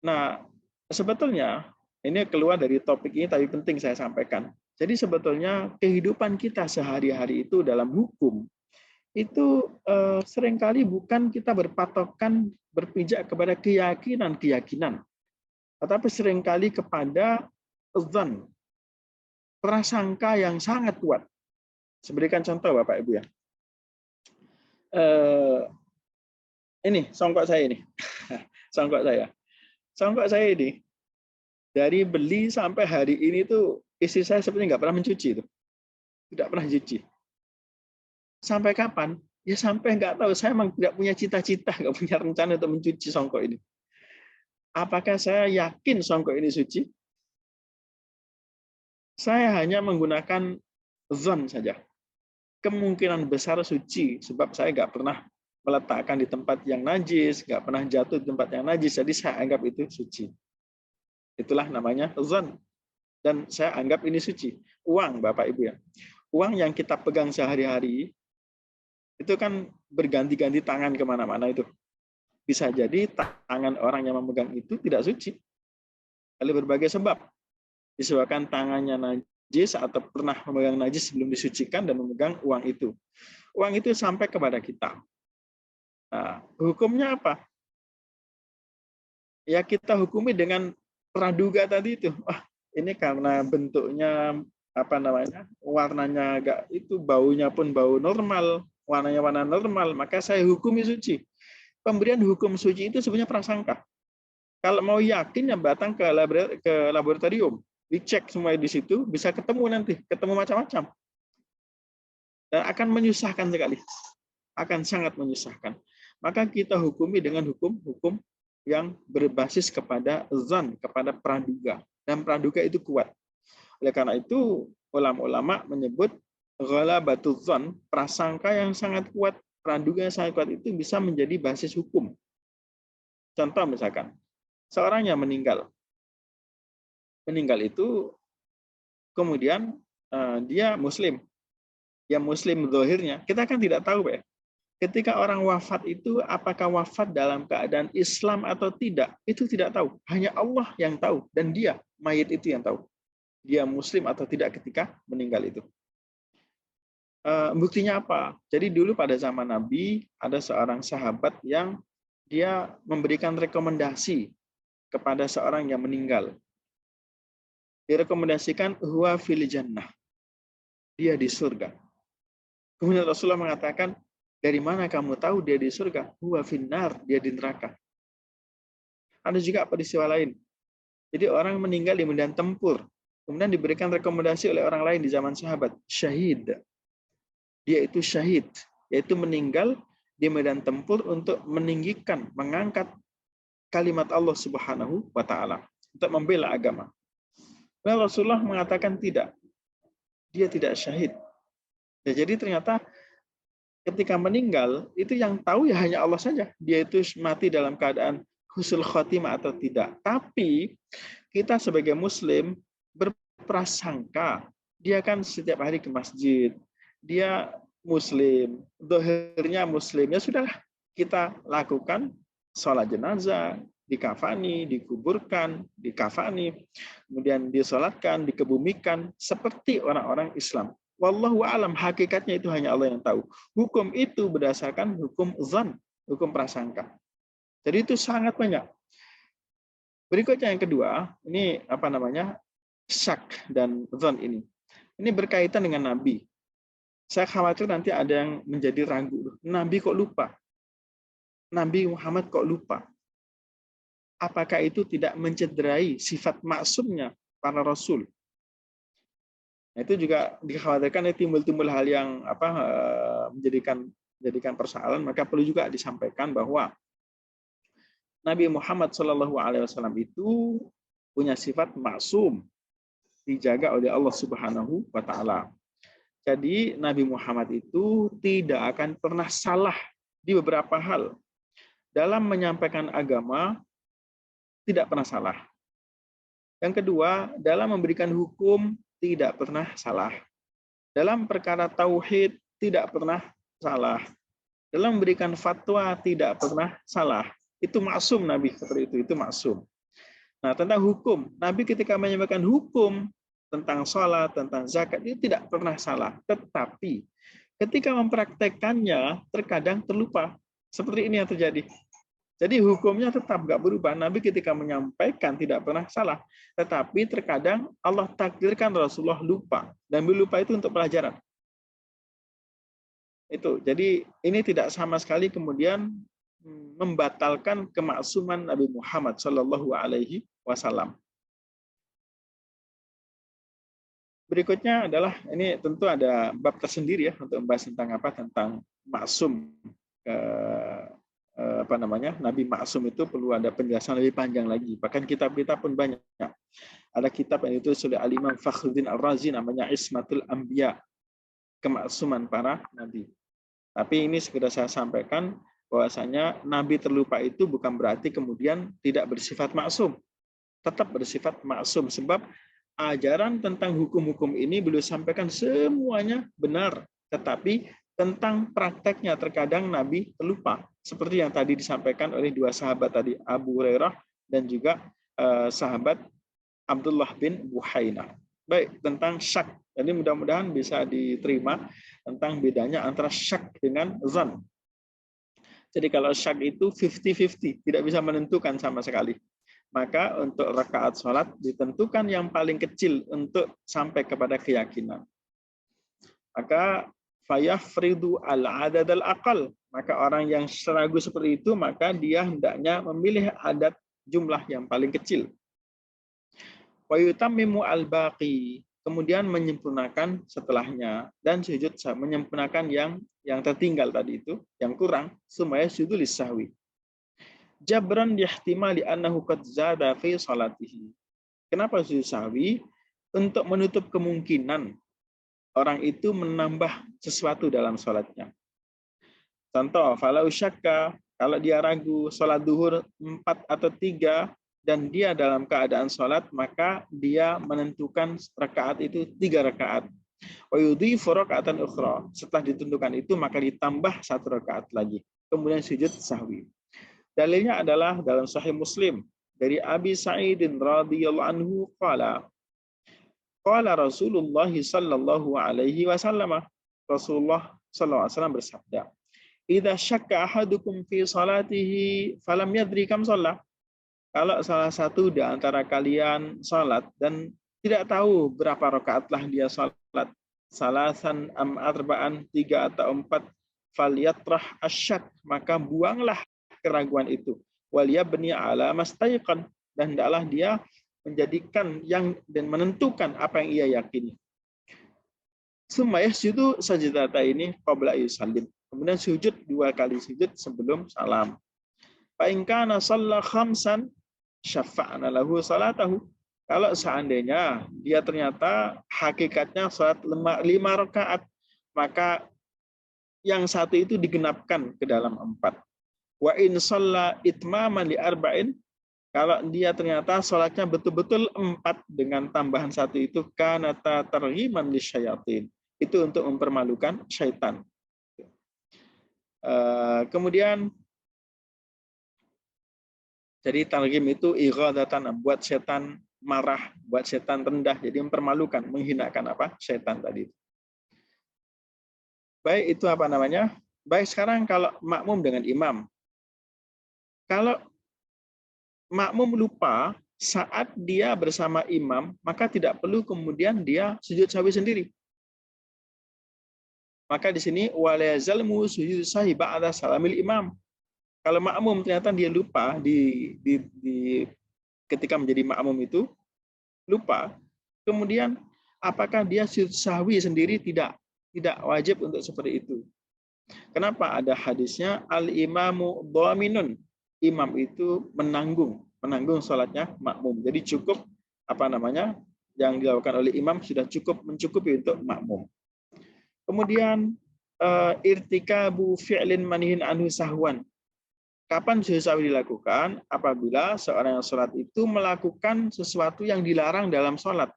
Nah, sebetulnya ini keluar dari topik ini tapi penting saya sampaikan. Jadi sebetulnya kehidupan kita sehari-hari itu dalam hukum itu seringkali bukan kita berpatokan berpijak kepada keyakinan-keyakinan, tetapi seringkali kepada zon, prasangka yang sangat kuat. Saya berikan contoh Bapak Ibu ya. Ini songkok saya ini. Songkok saya. Songkok saya ini dari beli sampai hari ini tuh istri saya sebenarnya nggak pernah mencuci itu. Tidak pernah cuci. Sampai kapan? Ya sampai nggak tahu. Saya memang tidak punya cita-cita, nggak punya rencana untuk mencuci songkok ini. Apakah saya yakin songkok ini suci? Saya hanya menggunakan zon saja. Kemungkinan besar suci, sebab saya nggak pernah meletakkan di tempat yang najis, nggak pernah jatuh di tempat yang najis, jadi saya anggap itu suci. Itulah namanya zon. Dan saya anggap ini suci. Uang, Bapak Ibu ya. Uang yang kita pegang sehari-hari, itu kan berganti-ganti tangan kemana-mana itu. Bisa jadi tangan orang yang memegang itu tidak suci. Oleh berbagai sebab. Disebabkan tangannya najis atau pernah memegang najis sebelum disucikan dan memegang uang itu. Uang itu sampai kepada kita. Nah, hukumnya apa? Ya kita hukumi dengan praduga tadi itu. Wah, ini karena bentuknya apa namanya? Warnanya agak itu, baunya pun bau normal, warnanya warna normal, maka saya hukumi suci. Pemberian hukum suci itu sebenarnya prasangka. Kalau mau yakin ya datang ke laboratorium, dicek semua di situ, bisa ketemu nanti, ketemu macam-macam. Dan akan menyusahkan sekali. Akan sangat menyusahkan. Maka kita hukumi dengan hukum-hukum yang berbasis kepada zan, kepada praduga. Dan praduga itu kuat. Oleh karena itu, ulama-ulama menyebut ghalabatuz zan, prasangka yang sangat kuat, praduga yang sangat kuat itu bisa menjadi basis hukum. Contoh misalkan, seorang yang meninggal itu kemudian dia muslim, yang muslim zahirnya kita kan tidak tahu ya. Ketika orang wafat itu apakah wafat dalam keadaan Islam atau tidak, itu tidak tahu. Hanya Allah yang tahu dan dia mayit itu yang tahu. Dia muslim atau tidak ketika meninggal itu. Buktinya apa? Jadi dulu pada zaman Nabi ada seorang sahabat yang dia memberikan rekomendasi kepada seorang yang meninggal. Direkomendasikan huwa fil jannah. Dia di surga. Kemudian Rasulullah mengatakan, dari mana kamu tahu dia di surga? Huwa finnar, dia di neraka. Ada juga peristiwa lain. Jadi orang meninggal di medan tempur. Kemudian diberikan rekomendasi oleh orang lain di zaman sahabat. Syahid. Dia itu syahid. Yaitu meninggal di medan tempur untuk meninggikan, mengangkat kalimat Allah Subhanahu wa Ta'ala. Untuk membela agama. Nah, Rasulullah mengatakan tidak. Dia tidak syahid. Ya, jadi ternyata ketika meninggal, itu yang tahu ya hanya Allah saja. Dia itu mati dalam keadaan husnul khotimah atau tidak. Tapi kita sebagai muslim berprasangka. Dia kan setiap hari ke masjid. Dia muslim. Zahirnya muslim. Ya sudahlah, kita lakukan sholat jenazah, dikafani, dikuburkan, dikafani, kemudian disolatkan, dikebumikan, seperti orang-orang Islam. Wallahu a'lam, hakikatnya itu hanya Allah yang tahu. Hukum itu berdasarkan hukum zan, hukum prasangka. Jadi itu sangat banyak. Berikutnya yang kedua, ini apa namanya? Syak dan zan ini. Ini berkaitan dengan Nabi. Saya khawatir nanti ada yang menjadi ragu. Nabi kok lupa? Nabi Muhammad kok lupa? Apakah itu tidak mencederai sifat maksumnya para rasul? Nah, itu juga dikhawatirkan timbul hal yang menjadikan persoalan, maka perlu juga disampaikan bahwa Nabi Muhammad SAW itu punya sifat maksum, dijaga oleh Allah Subhanahu wa Ta'ala. Jadi Nabi Muhammad itu tidak akan pernah salah di beberapa hal. Dalam menyampaikan agama tidak pernah salah. Yang kedua, dalam memberikan hukum tidak pernah salah. Dalam perkara tauhid tidak pernah salah. Dalam memberikan fatwa tidak pernah salah. Itu maksum Nabi seperti itu maksum. Nah, tentang hukum, Nabi ketika menyampaikan hukum tentang sholat, tentang zakat, itu tidak pernah salah. Tetapi ketika mempraktekannya, terkadang terlupa. Seperti ini yang terjadi. Jadi hukumnya tetap nggak berubah. Nabi ketika menyampaikan tidak pernah salah. Tetapi terkadang Allah takdirkan Rasulullah lupa. Dan lupa itu untuk pelajaran. Itu. Jadi ini tidak sama sekali kemudian membatalkan kemaksuman Nabi Muhammad Shallallahu Alaihi Wasallam. Berikutnya adalah ini tentu ada bab tersendiri ya untuk membahas tentang apa, tentang maksum. Nabi maksum itu perlu ada penjelasan lebih panjang lagi. Bahkan kitab-kitab pun banyak. Ada kitab yang ditulis oleh Al-Imam Fakhruddin Ar-Razi namanya Ismatul Anbiya, kemaksuman para nabi. Tapi ini segera saya sampaikan bahwasanya nabi terlupa itu bukan berarti kemudian tidak bersifat maksum. Tetap bersifat maksum sebab ajaran tentang hukum-hukum ini beliau sampaikan semuanya benar, tetapi tentang prakteknya terkadang nabi terlupa. Seperti yang tadi disampaikan oleh dua sahabat tadi, Abu Hurairah dan juga sahabat Abdullah bin Buhainah. Baik, tentang syak. Jadi mudah-mudahan bisa diterima tentang bedanya antara syak dengan zan. Jadi kalau syak itu 50-50, tidak bisa menentukan sama sekali. Maka untuk rakaat sholat ditentukan yang paling kecil untuk sampai kepada keyakinan. Maka fayafridu al-adad al-aqal. Maka orang yang ragu seperti itu, maka dia hendaknya memilih adat jumlah yang paling kecil. Wa yutammimu al-baqi, kemudian menyempurnakan setelahnya, dan sujud menyempurnakan yang tertinggal tadi itu, yang kurang, sumaya sujud lisahwi. Jabran yahtimali annahu qad zada fi salatihi. Kenapa sujud sahwi? Untuk menutup kemungkinan orang itu menambah sesuatu dalam salatnya. Contoh, falau syakka, kalau dia ragu salat duhur 4 atau 3 dan dia dalam keadaan sholat, maka dia menentukan rakaat itu 3 rakaat. Wa yudhifu raka'atan ukhra. Setelah ditentukan itu, maka ditambah 1 rakaat lagi. Kemudian sujud sahwi. Dalilnya adalah dalam Sahih Muslim dari Abi Sa'idin radhiyallahu anhu qala Rasulullah sallallahu alaihi wasallam. Rasulullah sallallahu alaihi wasallam bersabda, "Idza syakka ahadukum fi salatihi falam yadri kam shalla." Kalau salah satu di antara kalian salat dan tidak tahu berapa rakaatlah dia salat, salasan am arba'an, 3 atau 4, falyatrah asyak, maka buanglah keraguan itu. Waliyabni ala mastayqan, dan hendaklah dia menjadikan yang dan menentukan apa yang ia yakini. Summa yasjudu sajdataini qabla yusallim. Kemudian sujud 2 kali sujud sebelum salam. Fa in kana shalla khamsan syafa'na lahu salatahu. Kalau seandainya dia ternyata hakikatnya salat 5 rakaat, maka yang 1 itu digenapkan ke dalam 4. Wa in shalla itmaman li arba'in, kalau dia ternyata salatnya betul-betul 4 dengan tambahan 1 itu, kana targhiman lisyayatin. Itu untuk mempermalukan syaitan. Kemudian jadi targhim itu ighadatan, buat setan marah, buat setan rendah, jadi mempermalukan, menghinakan apa? Setan tadi. Baik, itu apa namanya? Baik, sekarang kalau makmum dengan imam. Kalau makmum lupa saat dia bersama imam, maka tidak perlu kemudian dia sujud sahwi sendiri. Maka di sini wala yazalmu sujud sahwi ba'da salamil imam. Kalau makmum ternyata dia lupa ketika menjadi makmum itu lupa, kemudian apakah dia sujud sahwi sendiri? Tidak wajib untuk seperti itu. Kenapa? Ada hadisnya al-imamu dhaminun. Imam itu menanggung salatnya makmum. Jadi cukup yang dilakukan oleh imam sudah mencukupi untuk makmum. Kemudian irtikabu fi'lin manhin anhu sahwan. Kapan sujud sahwi dilakukan? Apabila seorang yang sholat itu melakukan sesuatu yang dilarang dalam sholat.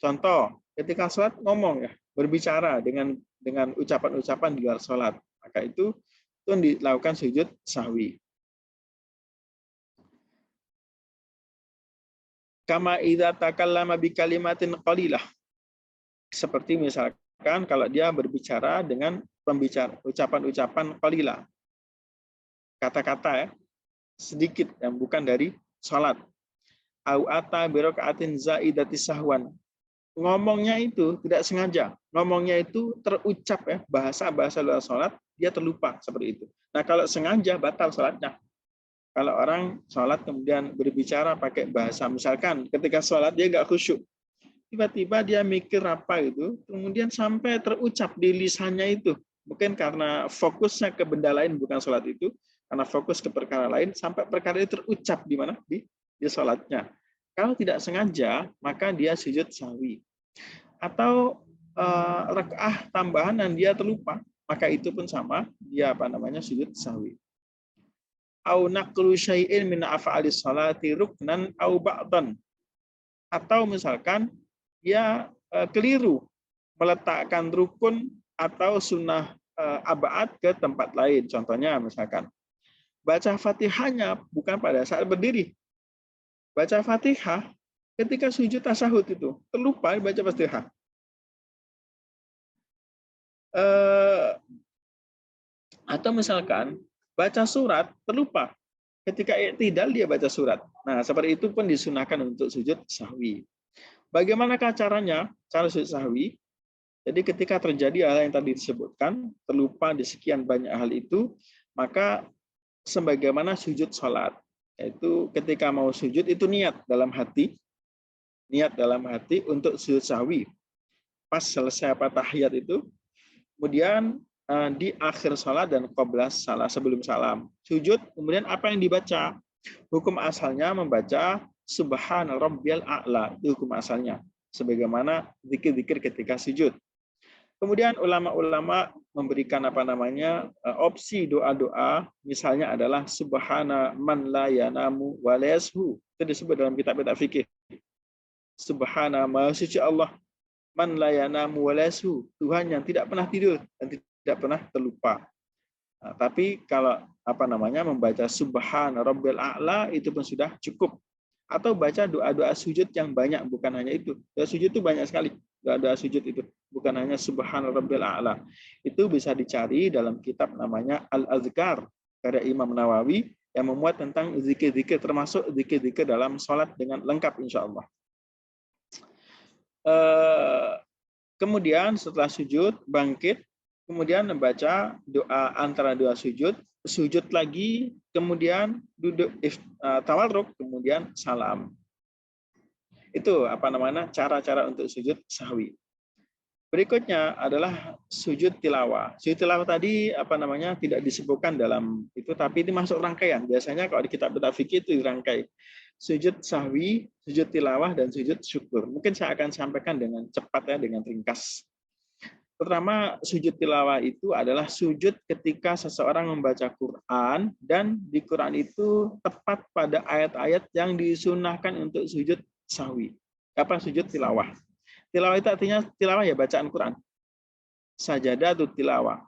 Contoh, ketika sholat ngomong ya, berbicara dengan ucapan-ucapan di luar sholat, maka itu dilakukan sujud sahwi. Kama idza takallama bi kalimatin qalilah. Seperti misalkan kalau dia berbicara dengan ucapan-ucapan qalilah. Kata-kata ya, sedikit yang bukan dari salat. Au ata bi raka'atin zaidati sahwan. Ngomongnya itu tidak sengaja. Ngomongnya itu terucap ya, bahasa luar salat, dia terlupa seperti itu. Nah, kalau sengaja batal salatnya. Kalau orang sholat kemudian berbicara pakai bahasa, misalkan ketika sholat dia nggak khusyuk, tiba-tiba dia mikir apa gitu, kemudian sampai terucap di lisannya itu, mungkin karena fokusnya ke benda lain bukan sholat itu, karena fokus ke perkara lain, sampai perkara itu terucap di mana di sholatnya. Kalau tidak sengaja, maka dia sujud sahwi. Atau rakaah tambahan dan dia terlupa, maka itu pun sama, dia sujud sahwi. Au naqlu syai'in min af'alis salati ruknan au ba'dan. Atau misalkan dia keliru meletakkan rukun atau sunnah ab'ad ke tempat lain. Contohnya misalkan baca Fatihahnya bukan pada saat berdiri. Baca Fatihah ketika sujud tasyahud itu, terlupa baca Fatihah. Atau misalkan baca surat, terlupa. Ketika i'tidal dia baca surat. Nah, seperti itu pun disunahkan untuk sujud sahwi. Bagaimanakah caranya? Cara sujud sahwi. Jadi ketika terjadi hal yang tadi disebutkan, terlupa di sekian banyak hal itu, maka sebagaimana sujud salat. Yaitu ketika mau sujud itu niat dalam hati untuk sujud sahwi. Pas selesai tahiyat itu, kemudian di akhir salat dan qabla salat sebelum salam. Sujud, kemudian apa yang dibaca? Hukum asalnya membaca Subhana Rabbiyal A'la, itu hukum asalnya. Sebagaimana zikir-zikir ketika sujud. Kemudian ulama-ulama memberikan opsi doa-doa, misalnya adalah Subhana man la yanamu wa la yashu. Itu disebut dalam kitab-kitab fikih. Subhana Maha Suci Allah, man la yanamu wa la yashu, Tuhan yang tidak pernah tidur dan tidak pernah terlupa. Nah, tapi kalau membaca Subhana Rabbil A'la itu pun sudah cukup. Atau baca doa-doa sujud yang banyak, bukan hanya itu. Doa sujud itu banyak sekali. Doa-doa sujud itu bukan hanya Subhana Rabbil A'la. Itu bisa dicari dalam kitab namanya Al-Azkar karya Imam Nawawi yang memuat tentang zikir-zikir, termasuk zikir-zikir dalam sholat dengan lengkap insya Allah. Kemudian setelah sujud bangkit, kemudian membaca doa antara dua sujud lagi, kemudian duduk tawarruk, kemudian salam. Itu cara-cara untuk sujud sahwi. Berikutnya adalah sujud tilawah. Sujud tilawah tadi tidak disebutkan dalam itu, tapi ini masuk rangkaian. Biasanya kalau di kitab fikih itu dirangkai. Sujud sahwi, sujud tilawah, dan sujud syukur. Mungkin saya akan sampaikan dengan cepat ya, dengan ringkas. Pertama, sujud tilawah itu adalah sujud ketika seseorang membaca Quran dan di Quran itu tepat pada ayat-ayat yang disunahkan untuk sujud sahwi. Apa sujud tilawah? Tilawah itu artinya tilawah ya bacaan Quran. Sajadatut tilawah.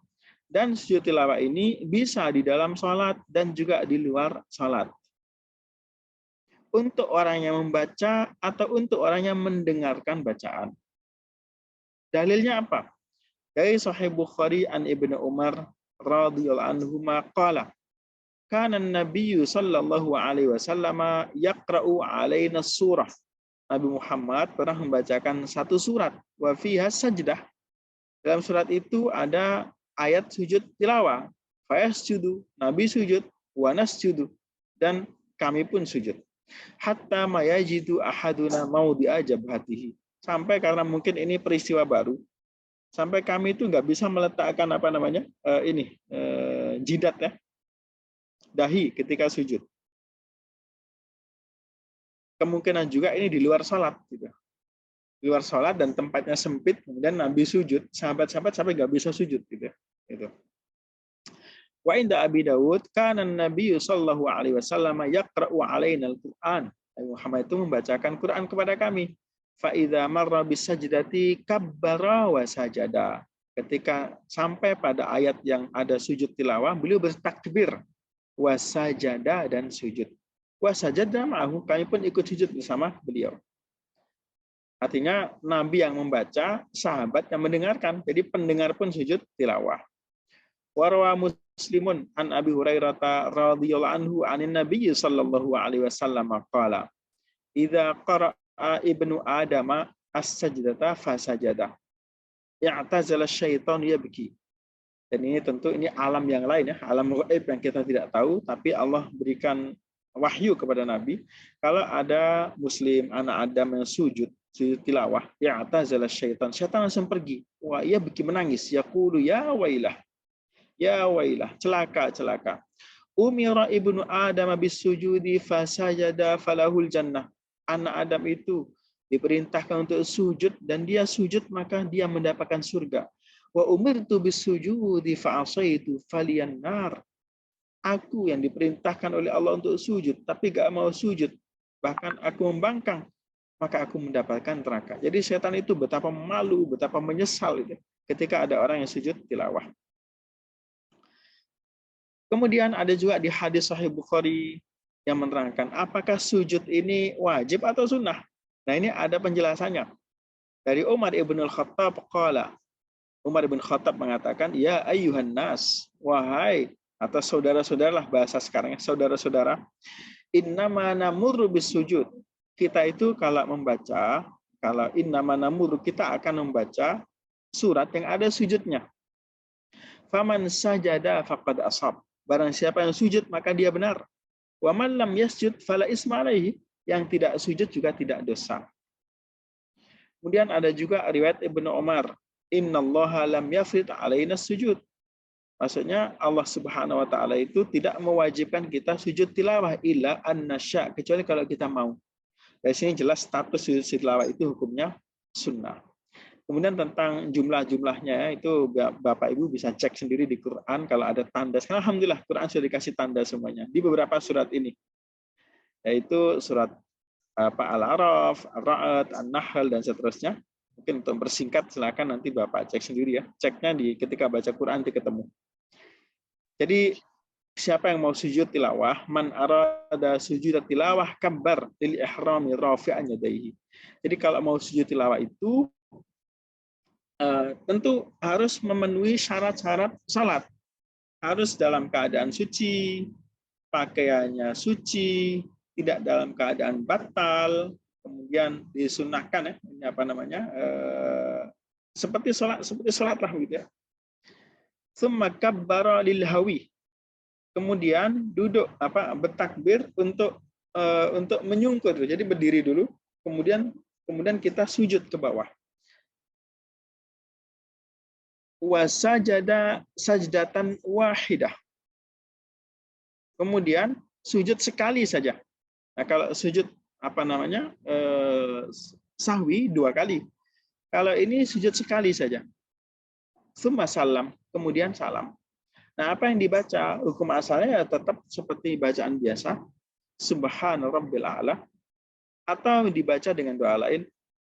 Dan sujud tilawah ini bisa di dalam sholat dan juga di luar sholat. Untuk orang yang membaca atau untuk orang yang mendengarkan bacaan. Dalilnya apa? Dari Sahih Bukhari an Ibnu Umar radhiyallahu anhuma qala kana an-nabiyyu sallallahu alaihi wasallam yaqra'u alaina surah. Nabi Muhammad pernah membacakan satu surat, wa fiha sajdah. Dalam surat itu ada ayat sujud tilawah. Fayasjudu, Nabi sujud, wa nasjudu, dan kami pun sujud. Hatta mayajidu ahaduna maudhi'a jabhatihi. Sampai karena mungkin ini peristiwa baru, sampai kami itu nggak bisa meletakkan jidat ya, dahi ketika sujud. Kemungkinan juga ini di luar sholat, gitu. Di luar sholat dan tempatnya sempit, kemudian Nabi sujud, sahabat-sahabat sampai nggak bisa sujud, gitu. Wa inda Abi Dawud kana Nabi sallallahu alaihi wasallam yaqra'u alaina al-Qur'an. Nabi Muhammad itu membacakan Quran kepada kami. Fa idza marra bis sajdati kabbara wa sajada. Ketika sampai pada ayat yang ada sujud tilawah, beliau bertakbir wa sajada dan sujud. Wa sajadna ma'ahu, kami pun ikut sujud bersama beliau. Artinya Nabi yang membaca, sahabat yang mendengarkan. Jadi pendengar pun sujud tilawah. Warwa Muslimun an Abi Hurairah radhiyallahu anhu anin Nabi sallallahu alaihi wasallam qala idza qara'a ibnu adama as-sajdata fasajada i'tazala syaitan yabki. Dan ini tentu ini alam yang lain ya, alam gaib yang kita tidak tahu, tapi Allah berikan wahyu kepada Nabi kalau ada muslim anak Adam yang sujud tilawah i'tazala syaitan langsung pergi. Wah, ia bikin menangis, yaqulu ya wailah. Ya wailah, celaka. Umira ibnu Adam bisujudi fasajada falahul jannah. Anak Adam itu diperintahkan untuk sujud dan dia sujud maka dia mendapatkan surga. Wa umirtu bisujudi fa'asaitu faliyan nar. Aku yang diperintahkan oleh Allah untuk sujud tapi gak mau sujud. Bahkan aku membangkang, maka aku mendapatkan neraka. Jadi setan itu betapa malu, betapa menyesal itu ketika ada orang yang sujud tilawah. Kemudian ada juga di hadis Sahih Bukhari yang menerangkan apakah sujud ini wajib atau sunnah. Nah ini ada penjelasannya. Dari Umar ibn al-Khattab qala. Umar ibn Khattab mengatakan, ya ayyuhan nas, wahai atau saudara-saudaralah bahasa sekarang, saudara-saudara, innama namurru bisujud. Kita itu kalau membaca, kalau innama namurru kita akan membaca surat yang ada sujudnya. Faman sajada faqad ashab. Barang siapa yang sujud maka dia benar. Wa man lam yasjud fala isma alaihi. Yang tidak sujud juga tidak dosa. Kemudian ada juga riwayat Ibnu Umar, innallaha lam yafrid alaina sujud. Maksudnya Allah Subhanahu wa taala itu tidak mewajibkan kita sujud tilawah illa an nasya, kecuali kalau kita mau. Dari sini jelas status sujud tilawah itu hukumnya sunnah. Kemudian tentang jumlah-jumlahnya itu Bapak Ibu bisa cek sendiri di Quran kalau ada tanda. Sekarang alhamdulillah Quran sudah dikasih tanda semuanya di beberapa surat ini. Yaitu surat Al-A'raf, Ar-Ra'd, An-Nahl dan seterusnya. Mungkin untuk persingkat silakan nanti Bapak cek sendiri ya. Ceknya ketika baca Quran nanti ketemu. Jadi siapa yang mau sujud tilawah, man arada sujud tilawah kabbar lil ihrami rafi'an yadayhi. Jadi kalau mau sujud tilawah itu tentu harus memenuhi syarat-syarat salat. Harus dalam keadaan suci, pakaiannya suci, tidak dalam keadaan batal, kemudian disunahkan ya, ini apa namanya? Seperti salat lah gitu ya. Tsumma kabbara lil hawi. Kemudian duduk bertakbir untuk menyungkur. Jadi berdiri dulu, kemudian kita sujud ke bawah. Wasajada sajdatan wahidah. Kemudian sujud sekali saja. Nah, kalau sujud sahwi 2 kali. Kalau ini sujud sekali saja. Tsumma salam, kemudian salam. Nah, apa yang dibaca hukum asalnya ya tetap seperti bacaan biasa, Subhana rabbil a'la, atau dibaca dengan doa lain,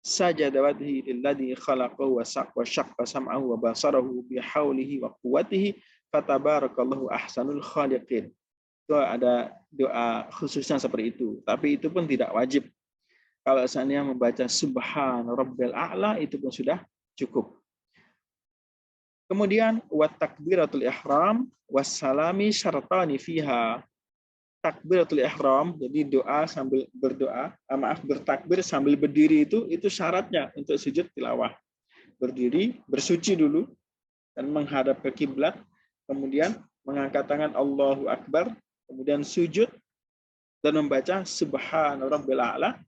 sajada wajhi lilladzi khalaqahu wa syaqqa sam'ahu wa basarahu bihaulihi wa quwwatihi fatabarakallahu ahsanul khaliqin. Itu ada doa khususnya seperti itu, tapi itu pun tidak wajib. Kalau seandainya membaca Subhana rabbil a'la itu pun sudah cukup. Kemudian wa takbiratul ihram wassalami syartani fiha. Takbiratul ihram, jadi doa sambil berdoa, bertakbir sambil berdiri itu syaratnya untuk sujud tilawah. Berdiri, bersuci dulu dan menghadap ke kiblat, kemudian mengangkat tangan Allahu Akbar, kemudian sujud dan membaca Subhana rabbil a'la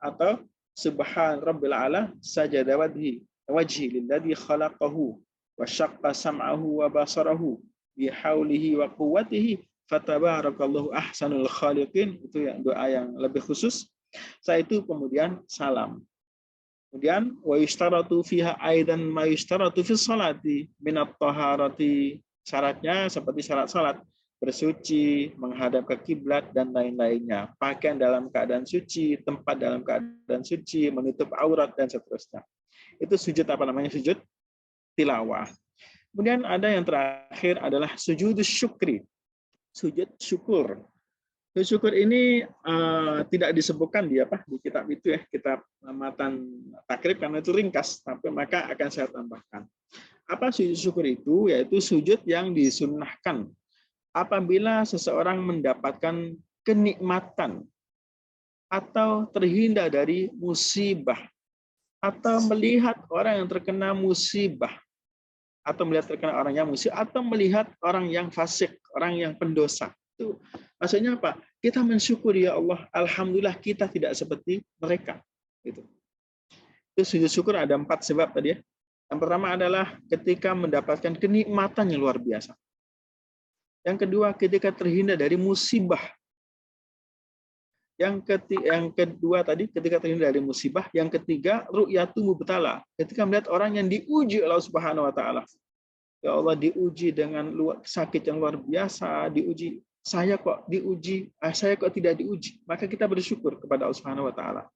atau Subhana rabbil a'la sajada wajhi lilladzi khalaqahu wa syaqqa sam'ahu wa basarahu bihaulihi wa quwwatihi fatabarakallahu ahsanul khaliqin. Itu yang doa yang lebih khusus. Setelah itu kemudian salam. Kemudian wa yushtaratu fiha aidan ma yushtaratu fi sholati min at-taharati. Syaratnya seperti syarat salat, bersuci, menghadap ke kiblat dan lain-lainnya. Pakaian dalam keadaan suci, tempat dalam keadaan suci, menutup aurat dan seterusnya. Itu sujud sujud tilawah. Kemudian ada yang terakhir adalah sujud syukri. Sujud syukur. Sujud syukur ini tidak disebutkan di kitab itu ya, kitab matan takrib, karena itu ringkas, tapi maka akan saya tambahkan. Apa sujud syukur itu? Yaitu sujud yang disunnahkan apabila seseorang mendapatkan kenikmatan atau terhindar dari musibah atau melihat orang yang terkena musibah atau melihat terkena orang yang musibah atau melihat orang yang fasik, orang yang pendosa. Itu maksudnya apa? Kita mensyukuri, ya Allah, alhamdulillah kita tidak seperti mereka. Itu sujud syukur ada 4 sebab tadi ya. Yang pertama adalah ketika mendapatkan kenikmatan yang luar biasa. Yang kedua, ketika terhindar dari musibah. Yang kedua tadi, ketika terhindar dari musibah. Yang ketiga, ru'yatu mubtala, ketika melihat orang yang diuji oleh Allah Subhanahu wa taala. Ya Allah, diuji dengan sakit yang luar biasa, diuji. Saya kok diuji, saya kok tidak diuji. Maka kita bersyukur kepada Allah Subhanahu wa taala.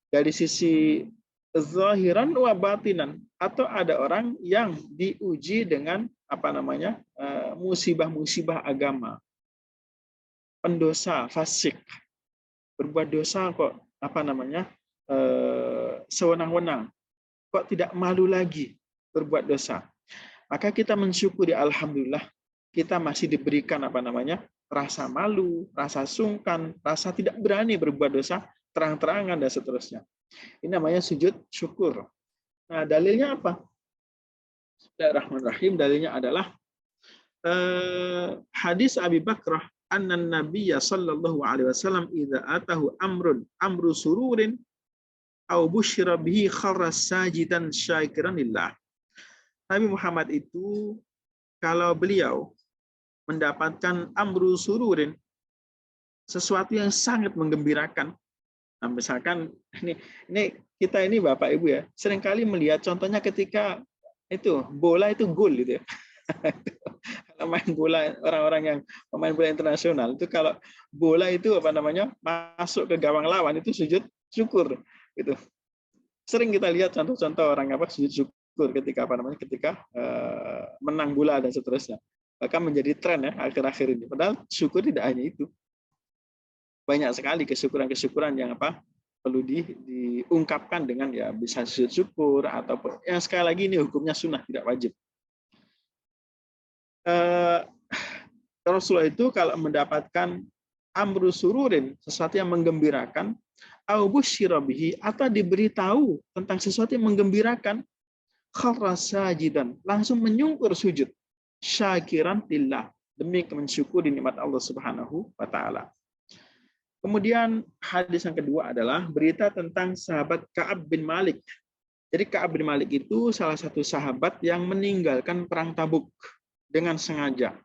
Dari sisi zahiran wa batinan, atau ada orang yang diuji dengan musibah-musibah agama. Pendosa, fasik, berbuat dosa kok sewenang-wenang. Kok tidak malu lagi berbuat dosa. Maka kita mensyukuri, alhamdulillah kita masih diberikan rasa malu, rasa sungkan, rasa tidak berani berbuat dosa terang-terangan dan seterusnya. Ini namanya sujud syukur. Nah, dalilnya apa? Bismillahirrahmanirrahim. Dalilnya adalah hadis Abi Bakrah anna Nabiyya sallallahu alaihi wasallam idza atahu amru sururin aw busyira bihi kharra sajidan syakiran lillah. Nabi Muhammad itu kalau beliau mendapatkan amru sururin, sesuatu yang sangat menggembirakan. Nah, misalkan ini kita ini Bapak Ibu ya, seringkali melihat contohnya ketika itu bola itu gol gitu ya. Main bola, orang-orang yang pemain bola internasional itu kalau bola itu masuk ke gawang lawan itu sujud syukur gitu. Sering kita lihat contoh-contoh orang sujud syukur ketika menang bola dan seterusnya. Bahkan menjadi tren ya akhir-akhir ini. Padahal syukur tidak hanya itu. Banyak sekali kesyukuran-kesyukuran yang perlu diungkapkan dengan ya bisa sujud syukur ataupun yang sekali lagi ini hukumnya sunnah, tidak wajib. Rasulullah itu kalau mendapatkan amru sururin, sesuatu yang menggembirakan, au busyira bihi, atau diberitahu tentang sesuatu yang menggembirakan, kharra sajidan, langsung menyungkur sujud, syakiran lillah, demi mensyukuri nikmat Allah Subhanahu wa taala. Kemudian hadis yang kedua adalah berita tentang sahabat Ka'ab bin Malik. Jadi Ka'ab bin Malik itu salah satu sahabat yang meninggalkan perang Tabuk dengan sengaja.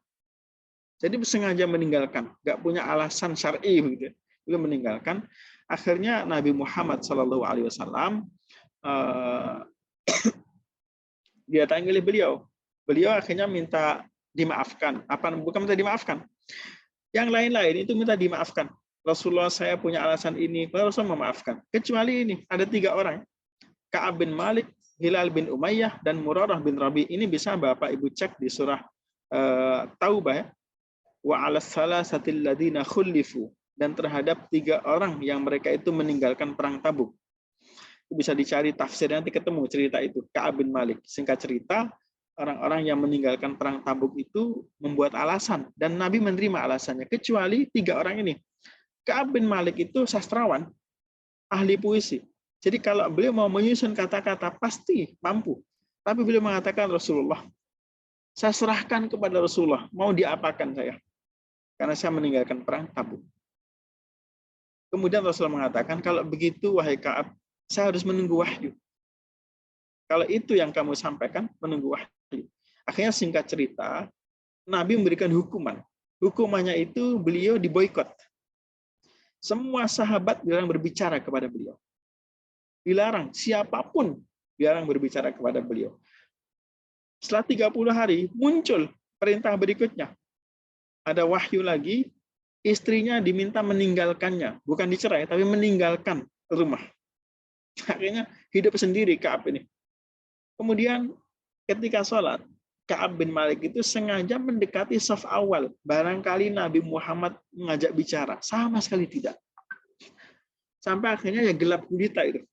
Jadi sengaja meninggalkan, nggak punya alasan syar'i gitu. Dia meninggalkan. Akhirnya Nabi Muhammad SAW dia tanya beliau. Beliau akhirnya minta dimaafkan. Bukan minta dimaafkan. Yang lain-lain itu minta dimaafkan. Rasulullah, saya punya alasan ini. Rasulullah memaafkan. Kecuali ini, ada 3 orang. Ka'ab bin Malik, Hilal bin Umayyah, dan Murarah bin Rabi. Ini bisa Bapak Ibu cek di surah Taubah ya. Wa 'alas salasatil ladzina khulifu, dan terhadap 3 orang yang mereka itu meninggalkan perang Tabuk. Bisa dicari tafsirnya, nanti ketemu cerita itu. Ka'ab bin Malik. Singkat cerita, orang-orang yang meninggalkan perang Tabuk itu membuat alasan, dan Nabi menerima alasannya, kecuali 3 orang ini. Ka'ab bin Malik itu sastrawan, ahli puisi. Jadi kalau beliau mau menyusun kata-kata pasti mampu. Tapi beliau mengatakan, Rasulullah, saya serahkan kepada Rasulullah, mau diapakan saya? Karena saya meninggalkan perang Tabuk. Kemudian Rasulullah mengatakan, kalau begitu wahai Ka'ab, saya harus menunggu wahyu. Kalau itu yang kamu sampaikan, menunggu wahyu. Akhirnya singkat cerita, Nabi memberikan hukuman. Hukumannya itu beliau diboikot. Semua sahabat dilarang berbicara kepada beliau. Dilarang, siapapun dilarang berbicara kepada beliau. Setelah 30 hari, muncul perintah berikutnya. Ada wahyu lagi, istrinya diminta meninggalkannya. Bukan dicerai, tapi meninggalkan rumah. Akhirnya hidup sendiri Ka'ab ini. Kemudian ketika sholat, Ka'ab bin Malik itu sengaja mendekati saf awal. Barangkali Nabi Muhammad mengajak bicara. Sama sekali tidak. Sampai akhirnya ya gelap gulita itu.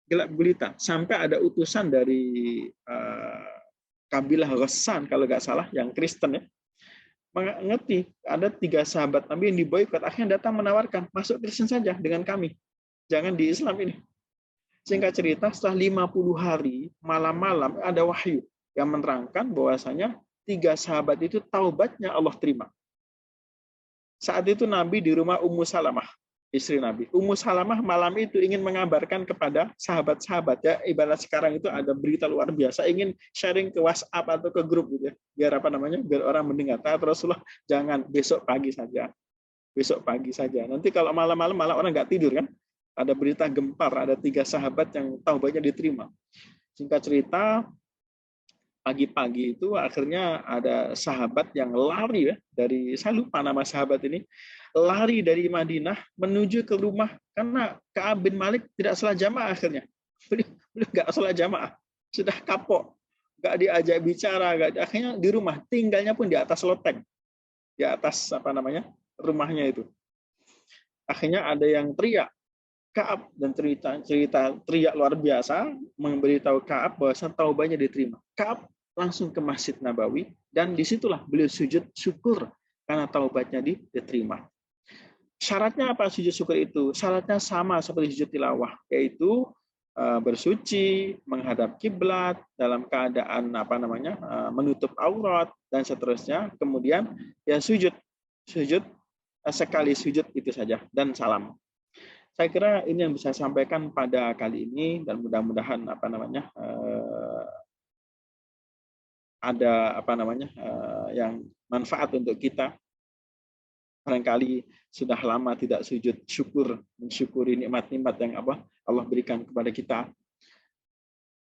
Gelap gulita. Sampai ada utusan dari kabilah Ghassan, kalau nggak salah, yang Kristen ya. Mengerti, ada 3 sahabat Nabi yang diboikot. Akhirnya datang menawarkan, masuk Kristen saja dengan kami. Jangan di Islam ini. Singkat cerita, setelah 50 hari, malam-malam ada wahyu yang menerangkan bahwasanya 3 sahabat itu taubatnya Allah terima. Saat itu Nabi di rumah Ummu Salamah, istri Nabi. Ummu Salamah malam itu ingin mengabarkan kepada sahabat-sahabat, ya, ibarat sekarang itu ada berita luar biasa, ingin sharing ke WhatsApp atau ke grup gitu ya. Biar biar orang mendengar. Rasulullah, jangan, besok pagi saja. Besok pagi saja. Nanti kalau malam-malam malah orang nggak tidur kan. Ada berita gempar, ada 3 sahabat yang taubatnya diterima. Singkat cerita, pagi-pagi itu akhirnya ada sahabat yang lari ya dari, saya lupa nama sahabat ini, lari dari Madinah menuju ke rumah karena Ka'ab bin Malik tidak sholat jamaah akhirnya. Beliau nggak sholat jamaah, sudah kapok, nggak diajak bicara, akhirnya di rumah, tinggalnya pun di atas loteng, di atas rumahnya itu. Akhirnya ada yang teriak Ka'ab, dan cerita teriak luar biasa memberitahu Ka'ab bahwa taubatnya diterima. Ka'ab langsung ke Masjid Nabawi dan disitulah beliau sujud syukur karena taubatnya diterima. Syaratnya apa sujud syukur itu? Syaratnya sama seperti sujud tilawah, yaitu bersuci, menghadap kiblat dalam keadaan menutup aurat dan seterusnya. Kemudian ya sujud sekali sujud itu saja dan salam. Saya kira ini yang bisa saya sampaikan pada kali ini, dan mudah-mudahan ada yang manfaat untuk kita. Barangkali sudah lama tidak sujud syukur, mensyukuri nikmat-nikmat yang Allah berikan kepada kita.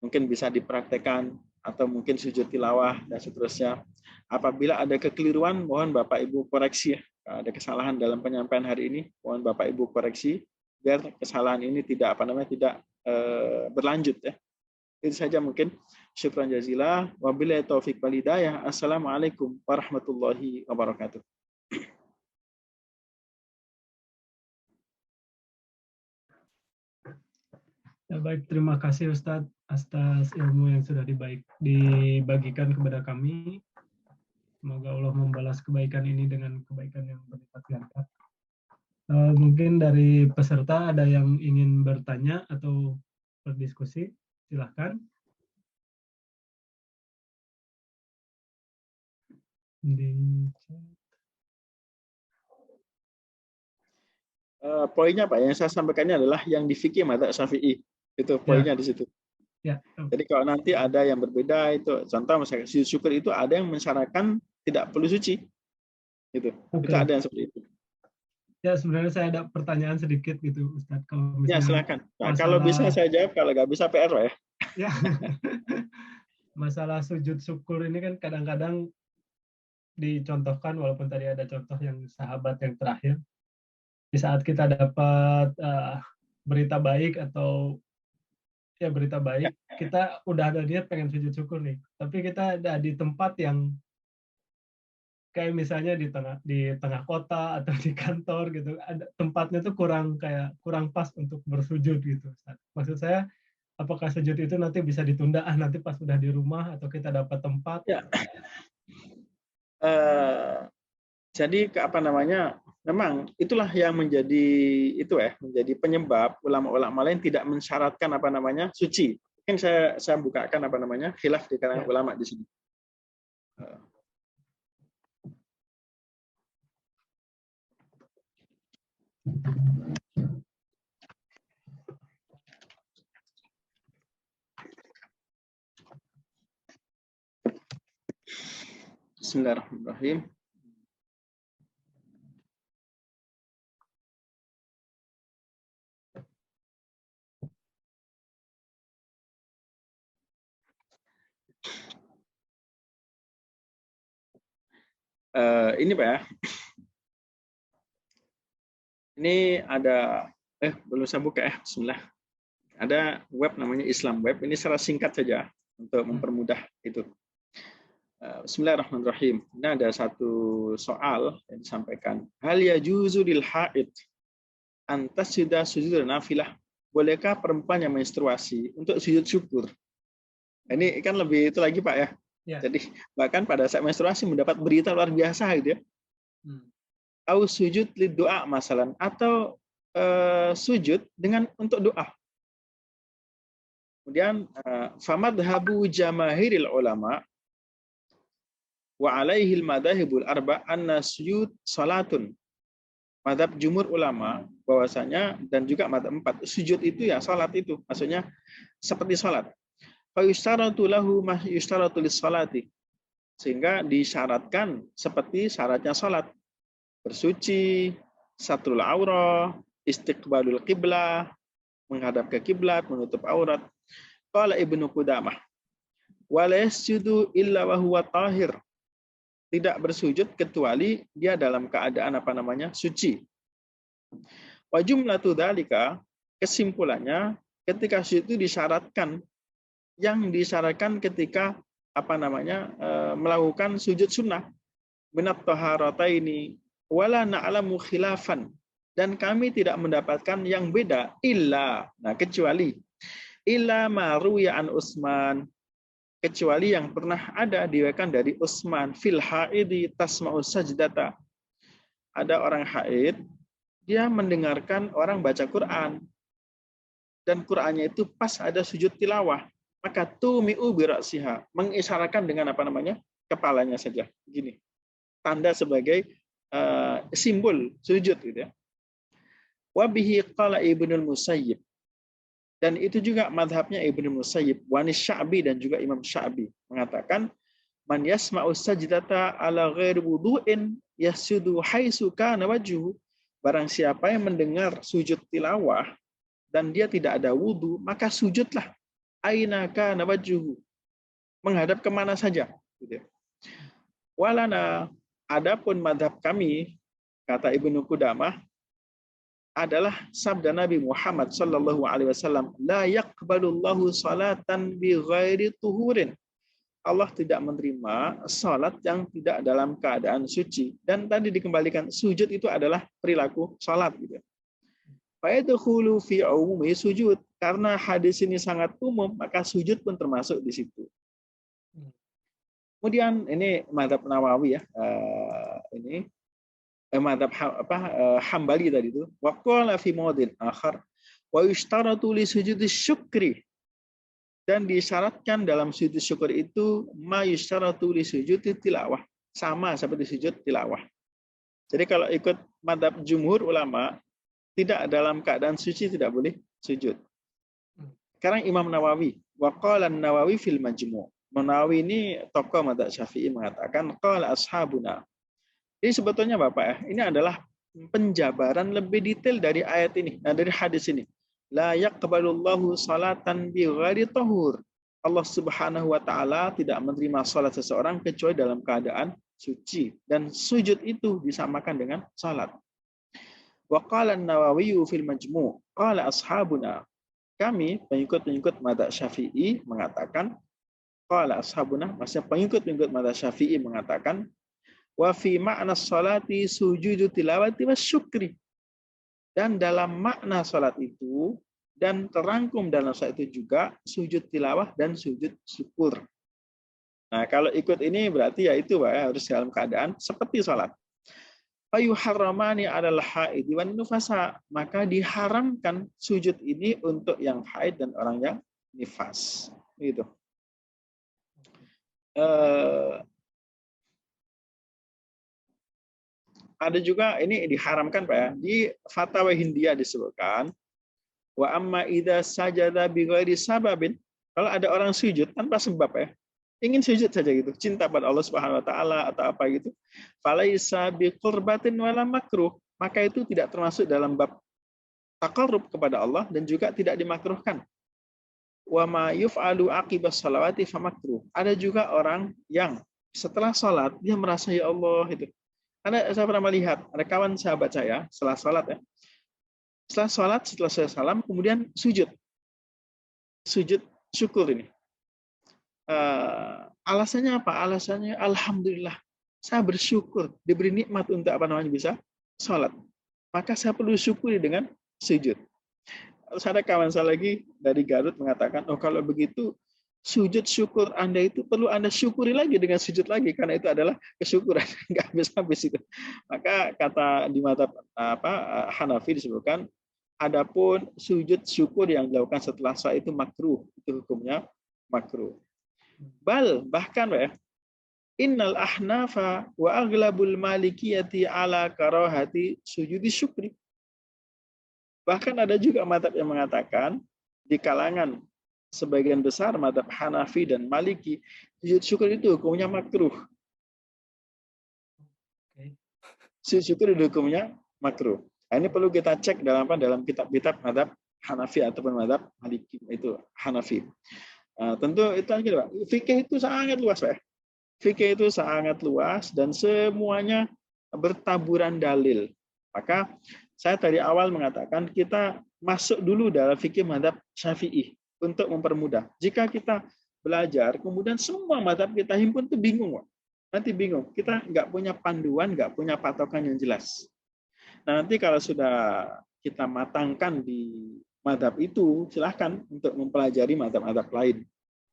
Mungkin bisa dipraktekkan, atau mungkin sujud tilawah dan seterusnya. Apabila ada kekeliruan, mohon Bapak Ibu koreksi ya. Ada kesalahan dalam penyampaian hari ini, mohon Bapak Ibu koreksi biar kesalahan ini tidak berlanjut ya. Itu saja mungkin. Syukran jazilah. Wabillahi taufiq wal hidayah. Assalamualaikum warahmatullahi wabarakatuh. Ya, baik, terima kasih Ustadz atas ilmu yang sudah dibagikan kepada kami. Semoga Allah membalas kebaikan ini dengan kebaikan yang berlipat ganda. Mungkin dari peserta ada yang ingin bertanya atau berdiskusi, silahkan. Poinnya Pak, yang saya sampaikannya adalah yang di fikih madzhab Syafi'i. Itu poinnya di situ. Ya. Jadi kalau nanti ada yang berbeda, itu contoh misalnya sujud syukur itu ada yang mensyaratkan tidak perlu suci. Itu ada yang seperti itu. Ya, sebenarnya saya ada pertanyaan sedikit gitu Ustadz. Kalau misalnya, ya silakan. Nah, kalau bisa saya jawab, kalau nggak bisa PR ya. Ya. Masalah sujud syukur ini kan kadang-kadang dicontohkan, walaupun tadi ada contoh yang sahabat yang terakhir, di saat kita dapat berita baik atau ya berita baik, kita udah ada niat pengen sujud syukur nih, tapi kita ada di tempat yang kayak misalnya di tengah kota atau di kantor gitu, ada tempatnya tuh kurang pas untuk bersujud gitu. Maksud saya, apakah sujud itu nanti bisa ditunda nanti pas sudah di rumah atau kita dapat tempat? Ya. Jadi memang itulah yang menjadi penyebab ulama-ulama lain tidak mensyaratkan suci. Mungkin saya bukakan khilaf di kalangan ulama di sini. Bismillahirrahmanirrahim. Ini Pak ya. Ini ada belum saya buka ya. Bismillah. Ada web namanya Islam Web. Ini secara singkat saja untuk mempermudah itu. Bismillahirrahmanirrahim. Ini ada satu soal yang disampaikan. Hal yajuzu lil haid antas sudah sujud nafilah. Bolehkah perempuan yang menstruasi untuk sujud syukur? Ini kan lebih itu lagi Pak ya. Ya. Jadi bahkan pada saat menstruasi mendapat berita luar biasa gitu ya. Au sujud lid doa masalan, atau sujud dengan untuk doa. Kemudian famadhabu jamaahiril ulama wa alaihil madahibul arba anna sujud salatun. Madhab jumhur ulama bahwasanya dan juga madhab 4 sujud itu ya salat itu, maksudnya seperti salat. Fa yustaratu lahu ma yustaratu lis-salati, sehingga disyaratkan seperti syaratnya salat. Bersuci, satrul aurah, istiqbalul qiblah, menghadap ke kiblat, menutup aurat. Qala Ibnu Qudamah, wa la yasjudu illa wa huwa tahir. Tidak bersujud kecuali dia dalam keadaan suci. Wa jumlatu dzalika, kesimpulannya ketika sujud itu disyaratkan, yang disyaratkan ketika melakukan sujud sunnah minat taharataini wala na'lamu khilafan, dan kami tidak mendapatkan yang beda kecuali illa ma ruwiya an Utsman, kecuali yang pernah ada diriwayatkan dari Utsman fil haidi tasma'u sajdata. Ada orang haid, dia mendengarkan orang baca Quran dan Qur'annya itu pas ada sujud tilawah, maka tumi'u bi ra'siha, mengisyaratkan dengan kepalanya saja gini, tanda sebagai simbol sujud gitu ya. Wa bihi qala Ibnul Musayyib, dan itu juga madhabnya Ibnu Musayyib, wanis Sya'bi, dan juga Imam Sya'bi mengatakan man yasma'u sajdata ala ghairi wudu'in yasjudu haitsu kana wajhu, barang siapa yang mendengar sujud tilawah dan dia tidak ada wudu, maka sujudlah aina kana wajhu, menghadap kemana saja gitu. Walana, adapun madhab kami, kata Ibnu Qudamah, adalah sabda Nabi Muhammad sallallahu alaihi wasallam, la yaqbalullahu salatan bi ghairi tuhurin. Allah tidak menerima salat yang tidak dalam keadaan suci. Dan tadi dikembalikan sujud itu adalah perilaku salat gitu. Fa yadkhulu fi umumi sujud, karena hadis ini sangat umum maka sujud pun termasuk di situ. Kemudian ini mazhab Nawawi ya. Ini madhab Hambali tadi itu, wa qala fi mawdin akhar wa yushtaratu li sujudi syukri, dan disyaratkan dalam sujud syukur itu ma yushtaratu li sujudi tilawah, sama seperti sujud tilawah. Jadi kalau ikut madhab jumhur ulama, tidak dalam keadaan suci tidak boleh sujud. Sekarang Imam Nawawi, wa qala an-Nawawi fil Majmu'. Nawawi ini tokoh madhab Syafi'i mengatakan qala ashabuna. Jadi sebetulnya Bapak ya, ini adalah penjabaran lebih detail dari ayat ini, dari hadis ini. La yaqbalullahu salatan bi ghairi tahur. Allah Subhanahu wa taala tidak menerima salat seseorang kecuali dalam keadaan suci, dan sujud itu disamakan dengan salat. Wa qala an-Nawawi fil Majmu', qala ashabuna. Kami pengikut-pengikut mazhab Syafi'i mengatakan, qala ashabuna, maksudnya pengikut-pengikut mazhab Syafi'i mengatakan, wa fi ma'na sholati sujudu tilawati wa syukri, dan dalam makna salat itu dan terangkum dalam salat itu juga sujud tilawah dan sujud syukur. Nah, kalau ikut ini berarti ya itu Pak, harus dalam keadaan seperti salat. Fa yuharramani 'alal haid wan nufasa, maka diharamkan sujud ini untuk yang haid dan orang yang nifas. Gitu. Ada juga ini diharamkan Pak ya. Di Fatwa Hindia disebutkan, wa amma idza sajada bi ghairi sababin, kalau ada orang sujud tanpa sebab ya, ingin sujud saja gitu, cinta pada Allah Subhanahu wa taala atau apa gitu, falaisa bi qurbatin wala makruh, maka itu tidak termasuk dalam bab taqarrub kepada Allah dan juga tidak dimakruhkan. Wa ma yuf'alu aqibas shalawati famakruh. Ada juga orang yang setelah salat dia merasa ya Allah itu. Karena saya pernah melihat ada kawan sahabat saya setelah salat ya. Setelah salat, setelah saya salam, kemudian sujud syukur ini. Alasannya apa? Alasannya alhamdulillah. Saya bersyukur diberi nikmat untuk apa namanya bisa sholat. Maka saya perlu syukuri dengan sujud. Terus ada kawan saya lagi dari Garut mengatakan, oh kalau begitu sujud syukur Anda itu perlu Anda syukuri lagi dengan sujud lagi karena itu adalah kesyukuran, nggak habis-habis itu. Maka kata di mata Hanafi disebutkan, adapun sujud syukur yang dilakukan setelah sholat itu makruh, itu hukumnya makruh. Bahkan ya, innal ahnafa wa aghlabul malikiyati ala karahati sujudi syukri. Bahkan ada juga mazhab yang mengatakan di kalangan sebagian besar mazhab Hanafi dan Maliki, sujud syukur itu hukumnya makruh. Sujud syukur itu hukumnya makruh. Nah, ini perlu kita cek dalam kitab-kitab mazhab Hanafi ataupun mazhab Maliki itu Hanafi. Tentu itu lagi Pak. Fikih itu sangat luas Pak. Fikih itu sangat luas dan semuanya bertaburan dalil. Maka saya dari awal mengatakan kita masuk dulu dalam fikih mazhab Syafi'i untuk mempermudah. Jika kita belajar, kemudian semua mazhab kita himpun itu bingung. Nanti bingung. Kita nggak punya panduan, nggak punya patokan yang jelas. Nah, nanti kalau sudah kita matangkan di mazhab itu, silahkan untuk mempelajari mazhab-mazhab lain.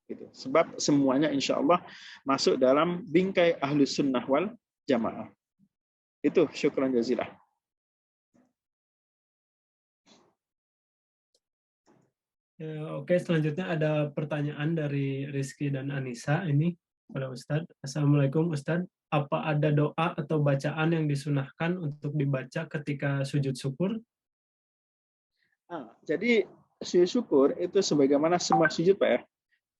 Gitu. Sebab semuanya insya Allah masuk dalam bingkai ahlus sunnah wal jamaah. Itu syukran jazilah. Ya, oke, selanjutnya ada pertanyaan dari Rizky dan Anissa ini pada Ustadz. Assalamualaikum Ustadz. Apa ada doa atau bacaan yang disunahkan untuk dibaca ketika sujud syukur? Jadi sujud syukur itu sebagaimana semua sujud Pak ya.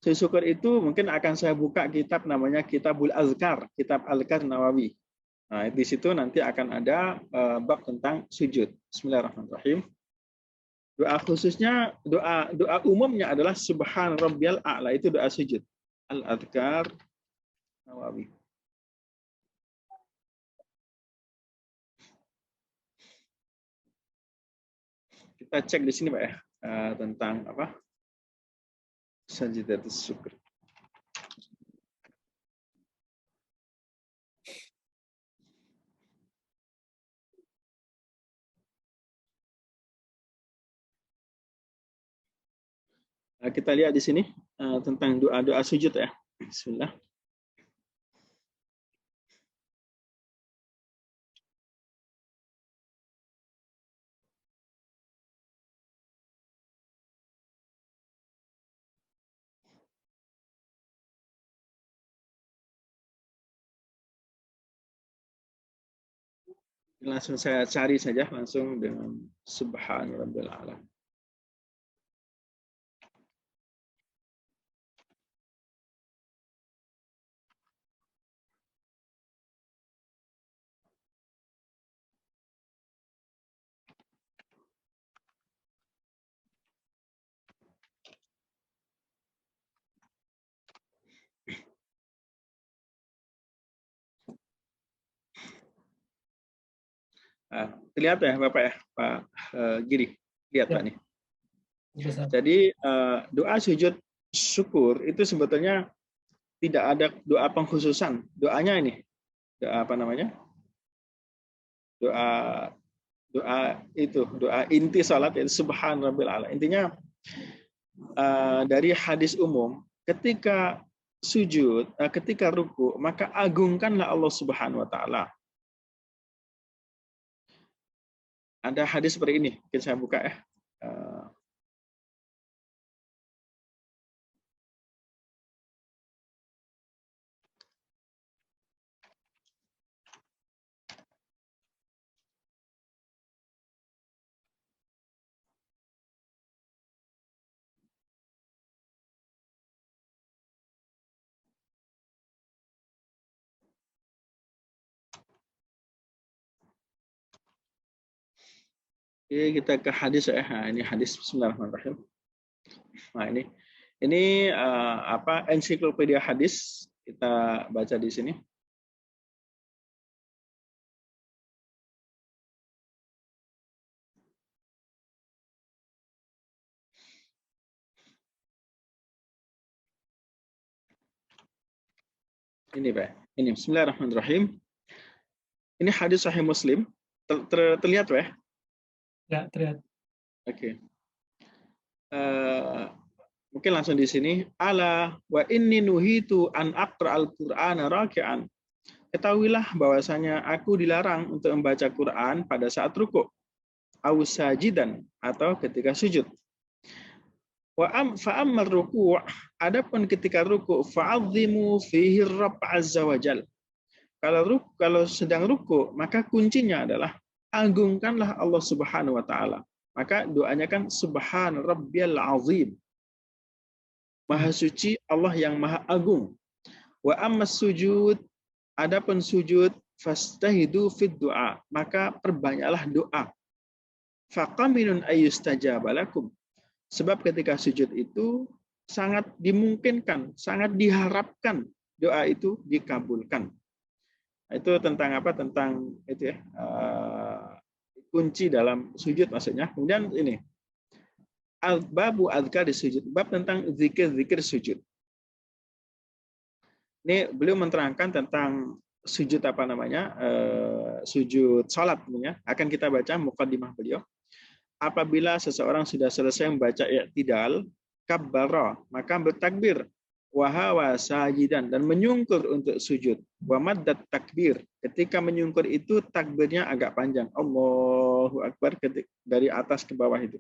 Sujud syukur itu mungkin akan saya buka kitab namanya Kitabul Azkar, Kitab Al-Azkar Nawawi. Nah, di situ nanti akan ada bab tentang sujud. Bismillahirrahmanirrahim. Doa khususnya, doa umumnya adalah Subhan Rabbiyal A'la, itu doa sujud. Al-Adhkar Nawawi. Kita cek di sini Pak ya, tentang apa? Sajdatus syukur. Kita lihat di sini tentang doa-doa sujud ya. Bismillah. Langsung saya cari saja langsung dengan Subhanallah a'la. Lihat ya Bapak ya, Pak Giri. Lihat Ya. Pak nih. Bisa. Jadi doa sujud syukur itu sebetulnya tidak ada doa pengkhususan. Doanya ini, doa apa namanya? Doa inti salat itu Subhanallah a'la. Intinya dari hadis umum, ketika sujud, ketika ruku, maka agungkanlah Allah Subhanahu wa taala. Ada hadis seperti ini, mungkin saya buka ya. Oke, kita ke hadis ya. Nah, ini hadis Bismillahirrahmanirrahim. Nah, ini apa ensiklopedia hadis kita baca di sini. Ini Pak. Ini Bismillahirrahmanirrahim. Ini hadis Sahih Muslim. Terlihat Pak? Ya, terlihat. Oke. Mungkin langsung di sini. Ala wa inni nuhitu an aqra al-Qur'ana raki'an. Ketahuilah bahwasanya aku dilarang untuk membaca Quran pada saat rukuk, au sajidan, atau ketika sujud. Fa ammal ruku', adapun ketika rukuk, fa'azzimu fihi Rabb azza wajal. Kalau sedang rukuk, maka kuncinya adalah agungkanlah Allah Subhanahu wa taala. Maka doanya kan subhan rabbiyal azim. Maha suci Allah yang maha agung. Wa ammas sujud, adapun sujud, fastahidu fid du'a, maka perbanyaklah doa. Faqaminun ayyustajaba lakum. Sebab ketika sujud itu sangat dimungkinkan, sangat diharapkan doa itu dikabulkan. Itu tentang apa? Tentang itu ya, kunci dalam sujud maksudnya. Kemudian ini babu adzkar di sujud, bab tentang zikir-zikir sujud. Ini beliau menerangkan tentang sujud apa namanya, sujud salat namanya. Akan kita baca muqaddimah beliau. Apabila seseorang sudah selesai membaca i'tidal, kabbara, maka bertakbir, wa hawa sajidan, dan menyungkur untuk sujud. Wa maddat takbir, ketika menyungkur itu takbirnya agak panjang. Allahu akbar, dari atas ke bawah itu.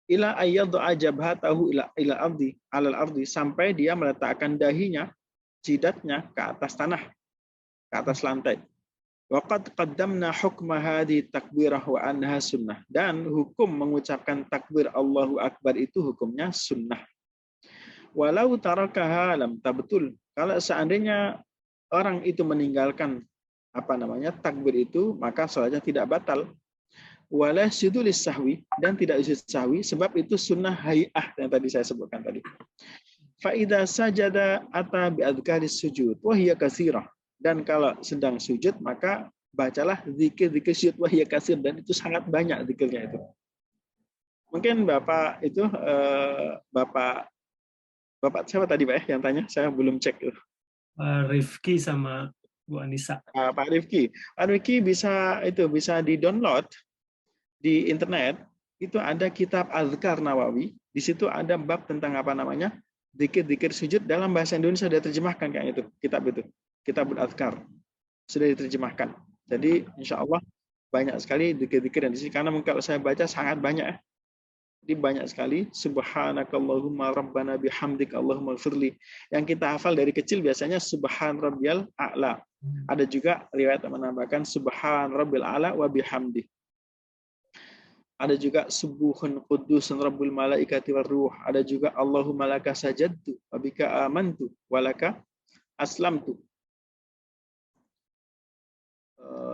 Ila ayyadha jabhatahu ila ardi, alal ardi, sampai dia meletakkan dahinya, jidatnya ke atas tanah, ke atas lantai. Waqad qaddamna hukma hadhi takbirah wa anha sunnah, dan hukum mengucapkan takbir Allahu akbar itu hukumnya sunnah. Walau tarakaha lam tabtul, kalau seandainya orang itu meninggalkan apa namanya takbir itu, maka salatnya tidak batal. Wala sujulis sahwi, dan tidak sujud sahwi, sebab itu sunnah hay'ah yang tadi saya sebutkan tadi. Fa idza sajada ata bi adzkaris sujud wa hiya katsirah, dan kalau sedang sujud maka bacalah zikir-zikir sujud wa hiya katsir, dan itu sangat banyak zikirnya itu. Mungkin Bapak itu Bapak siapa tadi Pak yang tanya? Saya belum cek. Rifki sama Bu Anissa. Pak Rifki. Pak Rifki bisa di-download di internet, itu ada kitab Azkar Nawawi, di situ ada bab tentang apa namanya, zikir-zikir sujud, dalam bahasa Indonesia sudah diterjemahkan kayak itu, Kitabul Azkar sudah diterjemahkan. Jadi insya Allah banyak sekali zikir-zikir di sini, karena kalau saya baca sangat banyak. Jadi banyak sekali. Subhanakallahumma rabbana bihamdik Allahumma ighfirli. Yang kita hafal dari kecil biasanya subhan rabbiyal a'la. Ada juga riwayat yang menambahkan subhan rabbil a'la wa bihamdi. Ada juga subuhun qudusun rabbul malaikati war ruh. Ada juga Allahumma laka sajadtu wa bika amantu wa laka aslamtu.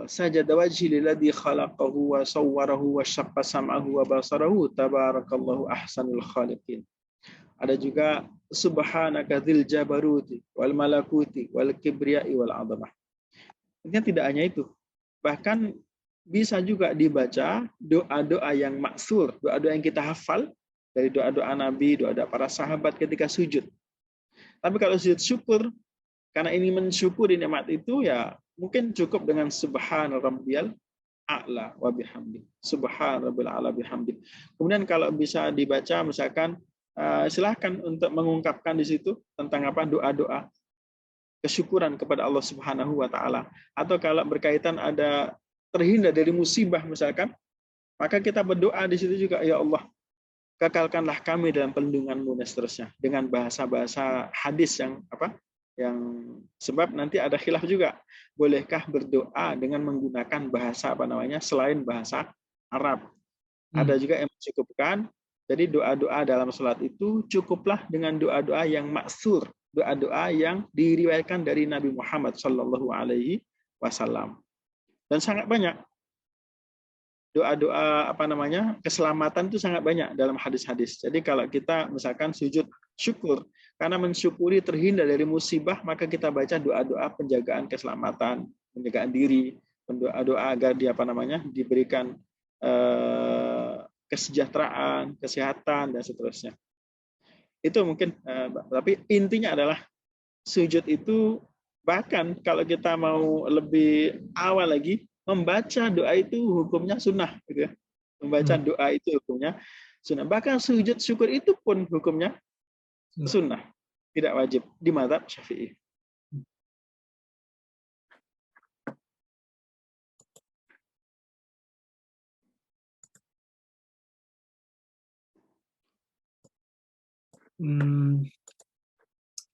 Sajada wajhi lilladzi khalaqahu wa sawwarahu wa syaqqa sam'ahu wa basarahu tabarakallahu ahsanul khaliqin. Ada juga subhanaka dzil jabaruti wal malakuti wal kibriyai wal 'azamah. Intinya tidak hanya itu. Bahkan bisa juga dibaca doa-doa yang maksur, doa-doa yang kita hafal dari doa-doa Nabi, doa-doa para sahabat ketika sujud. Tapi kalau sujud syukur, karena ini mensyukuri nikmat itu, ya mungkin cukup dengan subhan rabbiyal a'la wa bihamdi. Subhan rabbil a'la bihamdi. Kemudian kalau bisa dibaca, misalkan silahkan untuk mengungkapkan di situ tentang apa, doa-doa kesyukuran kepada Allah Subhanahu wa taala. Atau kalau berkaitan ada terhindar dari musibah misalkan, maka kita berdoa di situ juga, ya Allah, kekalkanlah kami dalam perlindungan-Mu, dan seterusnya, dengan bahasa-bahasa hadis yang apa? Yang sebab nanti ada khilaf juga, bolehkah berdoa dengan menggunakan bahasa apa namanya selain bahasa Arab? Ada juga yang mencukupkan. Jadi doa-doa dalam salat itu cukuplah dengan doa-doa yang maksur, doa-doa yang diriwayatkan dari Nabi Muhammad sallallahu alaihi wasallam. Dan sangat banyak doa-doa apa namanya keselamatan itu sangat banyak dalam hadis-hadis. Jadi kalau kita misalkan sujud syukur karena mensyukuri terhindar dari musibah, maka kita baca doa-doa penjagaan keselamatan, penjagaan diri, doa-doa agar dia apa namanya diberikan kesejahteraan, kesehatan, dan seterusnya. Itu mungkin, tapi intinya adalah sujud itu bahkan kalau kita mau lebih awal lagi, membaca doa itu hukumnya sunnah, gitu ya. Membaca doa itu hukumnya sunnah. Bahkan sujud syukur itu pun hukumnya sunnah, tidak wajib di mazhab Syafi'i.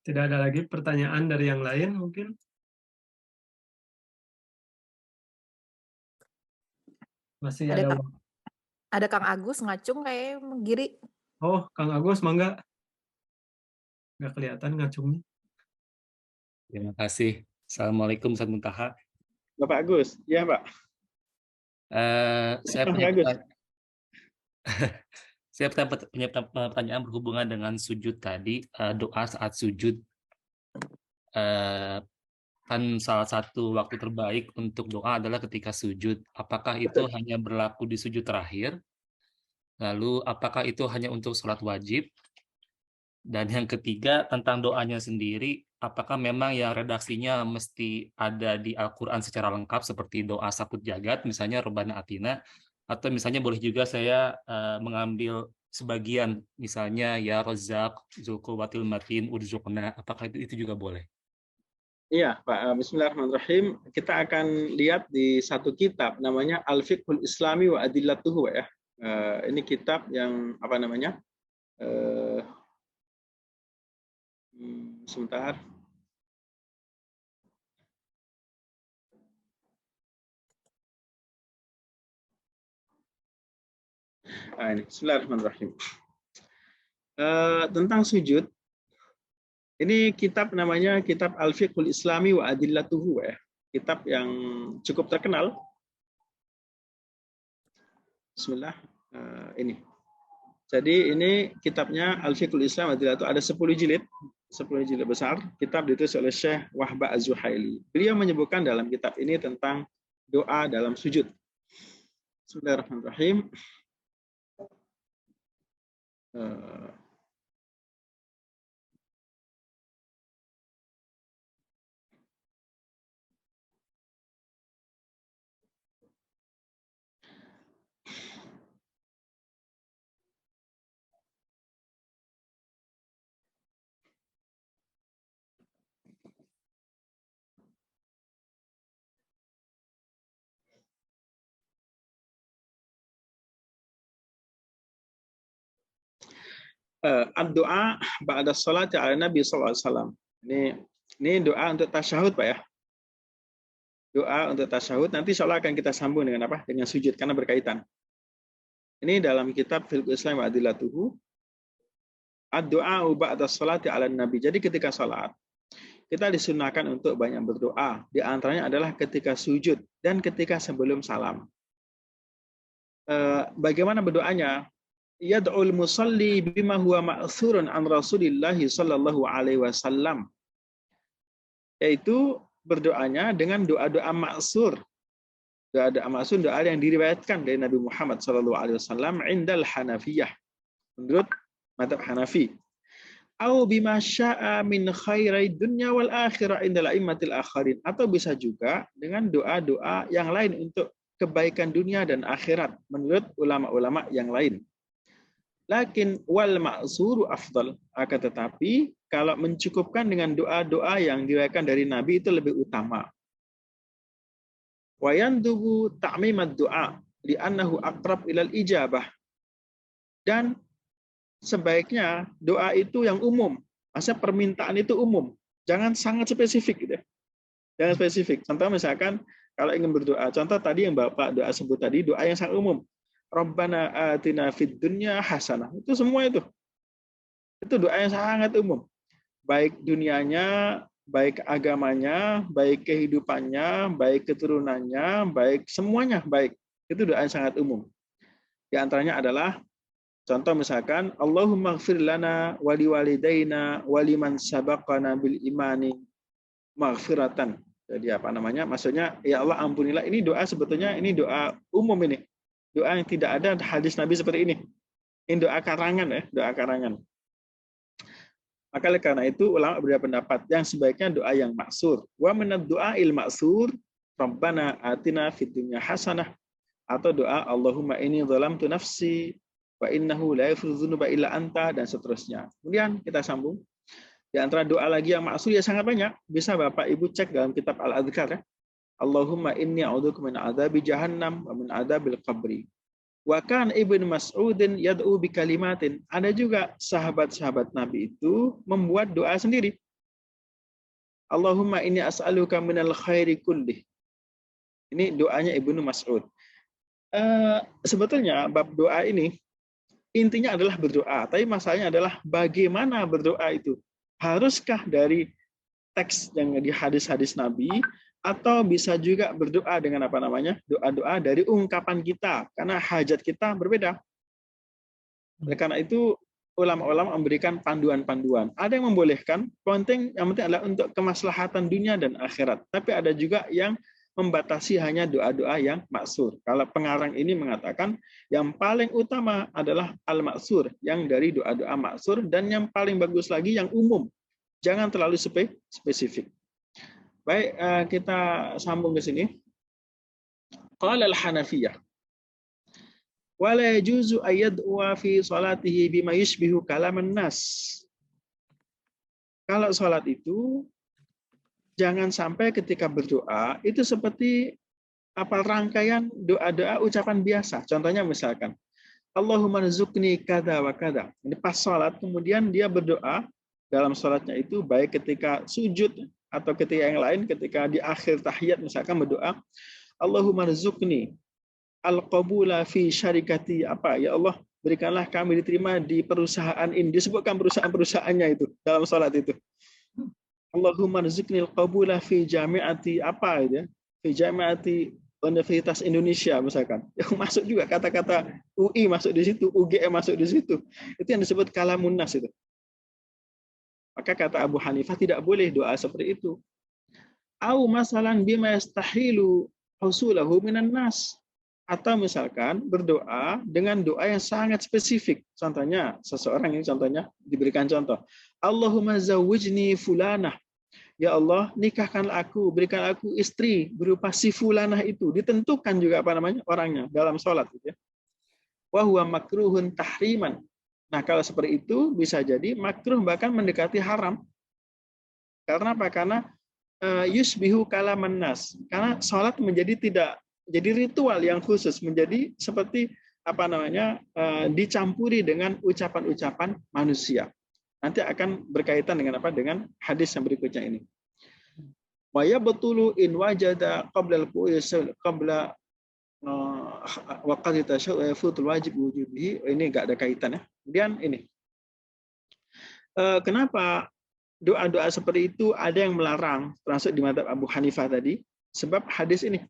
Tidak ada lagi pertanyaan dari yang lain mungkin? Masih ada waktu. Ada Kang Agus ngacung kayak Giri. Oh, Kang Agus, mangga. Nggak kelihatan ngacungnya. Terima kasih. Assalamualaikum Ustaz Muntaha. Bapak Agus, ya Pak. Saya punya pertanyaan berhubungan dengan sujud tadi, doa saat sujud. Kan salah satu waktu terbaik untuk doa adalah ketika sujud. Apakah itu hanya berlaku di sujud terakhir? Lalu apakah itu hanya untuk sholat wajib? Dan yang ketiga tentang doanya sendiri, apakah memang yang redaksinya mesti ada di Al-Quran secara lengkap seperti doa saput jagat, misalnya Rabbana Atina, atau misalnya boleh juga saya mengambil sebagian, misalnya ya Razzaq, Zulquwatil Matin, Urzuqna, apakah itu juga boleh? Iya, Pak. Bismillahirrahmanirrahim. Kita akan lihat di satu kitab namanya Al-Fiqhul Islami wa Adillatuhu, ya. Ini kitab yang apa namanya? Sebentar. Ini Bismillahirrahmanirrahim. Tentang sujud. Ini kitab namanya kitab Al-Fiqhul Islami wa Adillatuhu, ya. Kitab yang cukup terkenal. Bismillah. Ini. Jadi ini kitabnya Al-Fiqhul Islam wa Adillatuhu, ada 10 jilid. 10 jilid besar. Kitab ditulis oleh Syekh Wahba Az-Zuhaili. Beliau menyebutkan dalam kitab ini tentang doa dalam sujud. Bismillahirrahmanirrahim. Doa ba'da sholati ala Nabi SAW. Ini doa untuk tasyahud, Pak, ya. Doa untuk tasyahud nanti insya Allah akan kita sambung dengan apa? Dengan sujud karena berkaitan. Ini dalam kitab Fiqhul Islam wa Adillatuhu. Ad-du'a ba'da sholati ala Nabi. Jadi ketika salat kita disunahkan untuk banyak berdoa. Di antaranya adalah ketika sujud dan ketika sebelum salam. Bagaimana berdoanya? Yad'ul musalli bima huwa ma'thurun an Rasulillah sallallahu alaihi wasallam. Yaitu berdoanya dengan doa-doa ma'tsur. Doa-doa ma'tsur, doa yang diriwayatkan dari Nabi Muhammad sallallahu alaihi wasallam indal Hanafiyah. Menurut mazhab Hanafi. Au bima syaa min khairai dunya wal akhirah indal a'immatil akharin, atau bisa juga dengan doa-doa yang lain untuk kebaikan dunia dan akhirat menurut ulama-ulama yang lain. Lakin wal ma'zuru afdal, akan tetapi kalau mencukupkan dengan doa-doa yang diriwayatkan dari Nabi itu lebih utama. Wa yandubu ta'mimad du'a li'annahu aqrab ilal ijabah. Dan sebaiknya doa itu yang umum. Maksudnya permintaan itu umum. Jangan sangat spesifik, gitu. Jangan spesifik. Contoh misalkan kalau ingin berdoa, contoh tadi yang Bapak doa sebut tadi, doa yang sangat umum. Rabbana atina fid dunya hasanah. Itu semua itu. Itu doa yang sangat umum. Baik dunianya, baik agamanya, baik kehidupannya, baik keturunannya, baik semuanya baik. Itu doa yang sangat umum. Di antaranya adalah contoh misalkan Allahumma ighfir lana wa liwalidayna wa liman sabaqana bil imani maghfiratan. Jadi apa namanya? Maksudnya ya Allah ampunilah. Ini doa sebetulnya ini doa umum ini. Doa yang tidak ada hadis Nabi seperti ini. Ini doa karangan, ya, doa karangan. Maka oleh karena itu ulama berbeda pendapat yang sebaiknya doa yang maksur. Wa minad du'ail maksur Rabbana atina fid dunya hasanah, atau doa Allahumma inni zalamtu nafsi wa innahu la yaghfiru dzunuba illa anta, dan seterusnya. Kemudian kita sambung. Di antara doa lagi yang maksur ya sangat banyak. Bisa Bapak Ibu cek dalam kitab Al-Adhkar ya. Allahumma inni a'udzubika min adzabi jahannam wa min adzabil qabri. Wa kan Ibnu Mas'udin yad'u bi kalimatin. Ada juga sahabat-sahabat Nabi itu membuat doa sendiri. Allahumma inni as'aluka minal khairi kullih. Ini doanya Ibnu Mas'ud. Sebetulnya bab doa ini intinya adalah berdoa, tapi masalahnya adalah bagaimana berdoa itu. Haruskah dari teks yang di hadis-hadis Nabi, atau bisa juga berdoa dengan apa namanya, doa-doa dari ungkapan kita, karena hajat kita berbeda. Oleh karena itu ulama-ulama memberikan panduan-panduan. Ada yang membolehkan, yang penting adalah untuk kemaslahatan dunia dan akhirat. Tapi ada juga yang membatasi hanya doa-doa yang maksur. Kalau pengarang ini mengatakan yang paling utama adalah al-maksur, yang dari doa-doa maksur, dan yang paling bagus lagi yang umum. Jangan terlalu spesifik. Baik, kita sambung ke sini. Qala al-Hanafiyah wa la yajuzu ayyad'a fi salatihi bima yushbihu kalaman nas. Kalau salat itu jangan sampai ketika berdoa itu seperti rangkaian doa-doa ucapan biasa. Contohnya misalkan Allahumma rzuqni kada wa kada. Ini pas salat, kemudian dia berdoa dalam salatnya itu, baik ketika sujud atau ketika yang lain, ketika di akhir tahiyat misalkan berdoa Allahumma rzuqni al-qabula fi syarikati, ya Allah berikanlah kami diterima di perusahaan ini, disebutkan perusahaan-perusahaannya itu dalam salat itu. Allahumma rzuqni al-qabula fi jami'ati fi jami'ati Universitas Indonesia misalkan. Yang masuk juga kata-kata UI masuk di situ, UGM masuk di situ. Itu yang disebut kalamun nas itu. Maka kata Abu Hanifah tidak boleh doa seperti itu. Au masalan bima yastahilu husulahu minan nas. Atau misalkan berdoa dengan doa yang sangat spesifik. Contohnya, seseorang ini contohnya diberikan contoh. Allahumma zawwijni fulanah. Ya Allah, nikahkanlah aku, berikan aku istri berupa si fulanah itu. Ditentukan juga orangnya dalam sholat. Gitu ya. Wa huwa makruhun tahriman. Nah, kalau seperti itu bisa jadi makruh, bahkan mendekati haram. Karena apa? Karena yusbihu kalaman nas. Karena sholat menjadi jadi ritual yang khusus, menjadi seperti dicampuri dengan ucapan-ucapan manusia. Nanti akan berkaitan dengan Dengan hadis yang berikutnya ini. Wa yabtulu in wajada qabla waqad tashafutul wajib wujubihi. Ini enggak ada kaitan ya. Kemudian ini. Kenapa doa-doa seperti itu ada yang melarang, termasuk di mazhab Abu Hanifah tadi? Sebab hadis ini.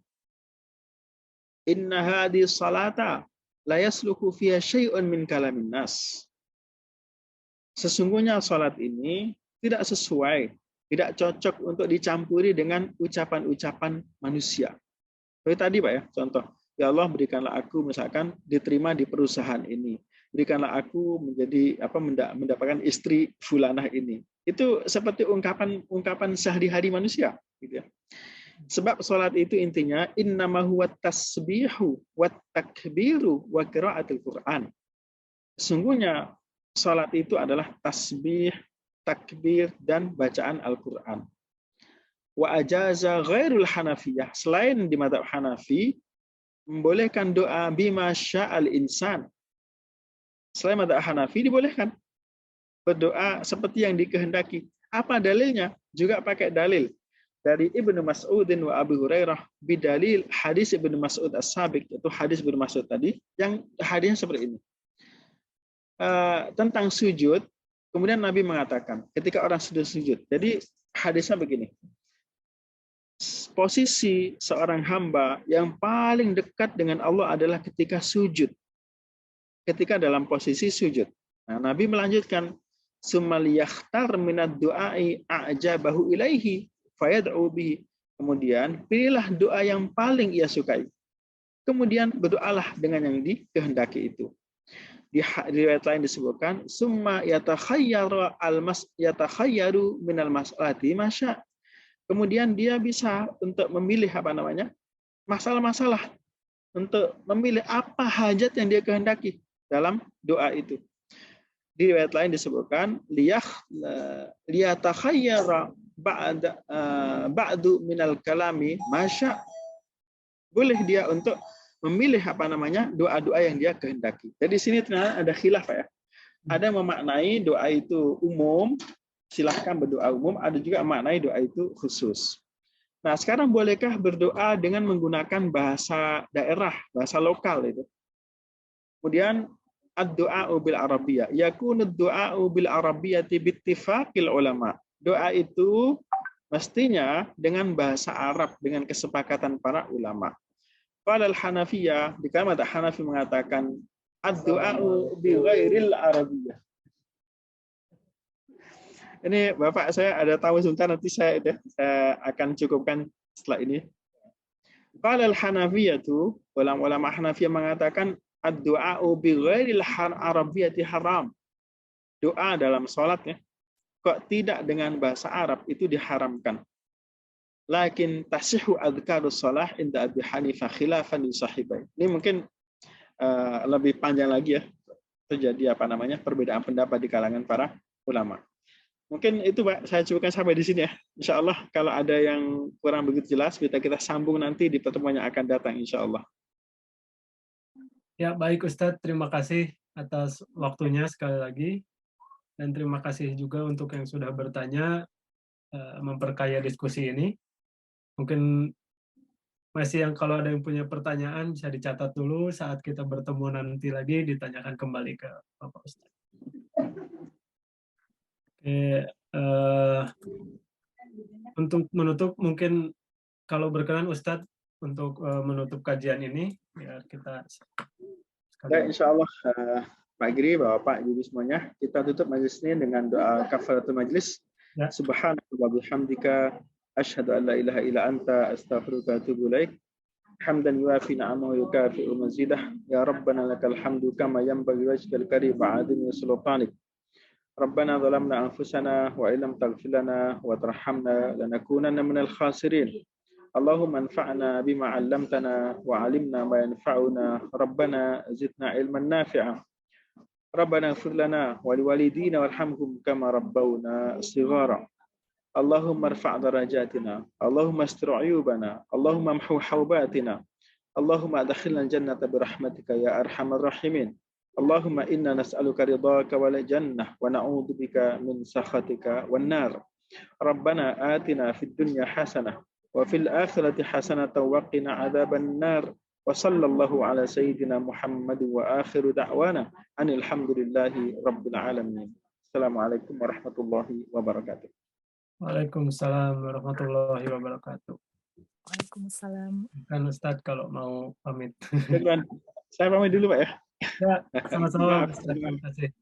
Inna hadhihi salata la yasluku fiha syai'un min kalamin nas. Sesungguhnya salat ini tidak sesuai, tidak cocok untuk dicampuri dengan ucapan-ucapan manusia. Seperti tadi Pak ya, contoh. Ya Allah, berikanlah aku misalkan diterima di perusahaan ini. Berikanlah aku mendapatkan istri fulanah ini. Itu seperti ungkapan sehari-hari manusia, gitu ya. Sebab salat itu intinya innama huwa tasbihu wat takbiru wa qiraatul Qur'an. Sungguhnya salat itu adalah tasbih, takbir, dan bacaan Al-Qur'an. Wa ajaza ghairul Hanafiyah, selain di mazhab Hanafi membolehkan doa bima sya'al insan. Selain mazhab Hanafi dibolehkan berdoa seperti yang dikehendaki. Apa dalilnya? Juga pakai dalil dari Ibnu Mas'udin wa Abu Hurairah bidalil hadis Ibnu Mas'ud as-sabiq, itu hadis Ibnu Mas'ud tadi, yang hadisnya seperti ini. Tentang sujud, kemudian Nabi mengatakan ketika orang sudah sujud. Jadi hadisnya begini. Posisi seorang hamba yang paling dekat dengan Allah adalah ketika sujud. Ketika dalam posisi sujud. Nah, Nabi melanjutkan, "Tsummal yakhtar minad du'ai a'jabahu ilaihi fayad'u bihi." Kemudian pilihlah doa yang paling ia sukai. Kemudian berdoalah dengan yang dikehendaki itu. Di riwayat lain disebutkan summa yatakhayyaru minal mas'alati masya. Kemudian dia bisa untuk memilih masalah-masalah, untuk memilih apa hajat yang dia kehendaki dalam doa itu. Di riwayat lain disebutkan liyatakhayyara ba'du minal kalami masya. Boleh dia untuk memilih doa-doa yang dia kehendaki. Jadi di sini ternyata ada khilaf ya. Ada yang memaknai doa itu umum, silahkan berdoa umum, ada juga memaknai doa itu khusus. Nah, sekarang bolehkah berdoa dengan menggunakan bahasa daerah, bahasa lokal itu? Kemudian ad-du'a'u bil arabiyyah. Yakunu ad-du'a'u bil arabiyyati bittifaqil ulama. Doa itu mestinya dengan bahasa Arab, dengan kesepakatan para ulama. Qala al-Hanafiyah, di kalimat Hanafi mengatakan ad-du'a'u bi ghairil arabiyyah. Ini Bapak, saya ada tamu sebentar, nanti saya akan cukupkan setelah ini. Qala al-Hanafiyah itu, ulama Hanafiyah mengatakan ad-du'a'u bi ghairil arabiyyati haram. Doa dalam salat ya, kok tidak dengan bahasa Arab itu diharamkan. Lakin tasihhu adhkarus shalah inda Abi Hanifah khilafan li sahibai. Ini mungkin lebih panjang lagi ya, terjadi perbedaan pendapat di kalangan para ulama. Mungkin itu Pak, saya cukupkan sampai di sini ya. Insya Allah kalau ada yang kurang begitu jelas, kita sambung nanti di pertemuan yang akan datang insya Allah. Ya, baik Ustadz, terima kasih atas waktunya sekali lagi. Dan terima kasih juga untuk yang sudah bertanya, memperkaya diskusi ini. Mungkin masih yang kalau ada yang punya pertanyaan bisa dicatat dulu, saat kita bertemu nanti lagi ditanyakan kembali ke Bapak Ustadz. Oke, untuk menutup mungkin kalau berkenan Ustadz untuk menutup kajian ini, biar kita Ya, insya Allah Pak Giri, Bapak, Ibu semuanya, kita tutup majelis ini dengan doa kafaratul majlis. Ya. Subhanaka wa bihamdika asyhadu an la ilaha illa anta astaghfiruka wa atubu ilaik. Hamdan yuafi ni'amahu wa yukafi'u mazidah. Ya Rabbana lakal hamdu kama yanbaghi wajhikal karim wa 'azimi sultanik. Rabbana zalamna anfusana wa illam taghfir lana wa tarhamna lanakunanna minal khasirin. Allahumma anfa'na bima 'allamtana wa 'allimna ma yanfa'una. Rabbana zidna ilman nafi'a. Rabbana ighfir lana wa liwalidina warhamhum kama rabbawna shighara. Allahumma irfa' darajatina. Allahumma astur 'uyubana. Allahumma amhu hawbatina. Allahumma adkhilna al-jannata bi rahmatika ya arhamar rahimin. Allahumma inna nas'aluka ridhaka wal jannah wa na'udzu bika min sakhatika wan nar. Rabbana atina fid dunya hasanah wa fil akhirati hasanatan wa qina adzaban nar. Wa sallallahu ala sayyidina Muhammad wa akhiru da'wana anil hamdulillahi rabbil alamin. Assalamualaikum warahmatullahi wabarakatuh. Waalaikumsalam warahmatullahi wabarakatuh. Waalaikumsalam. Kan Ustadz kalau mau pamit. Saya pamit dulu Pak ya. Ya, sama-sama. Terima kasih.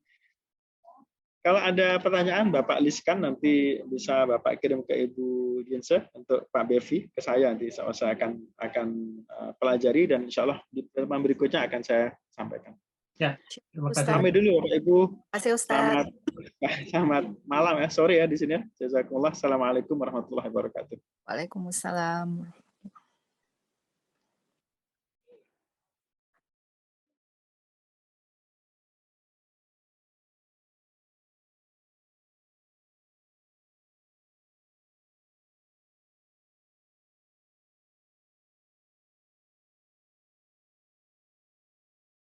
Kalau ada pertanyaan Bapak listkan, nanti bisa Bapak kirim ke Ibu Jinse untuk Pak Bevi, ke saya nanti saya akan pelajari dan insya Allah di pertemuan berikutnya akan saya sampaikan. Ya, terima kasih. Sampai dulu Bapak Ibu. Terima kasih Ustaz. Selamat malam ya, sore ya di sini ya. Jazakumullah. Assalamualaikum warahmatullahi wabarakatuh. Waalaikumsalam.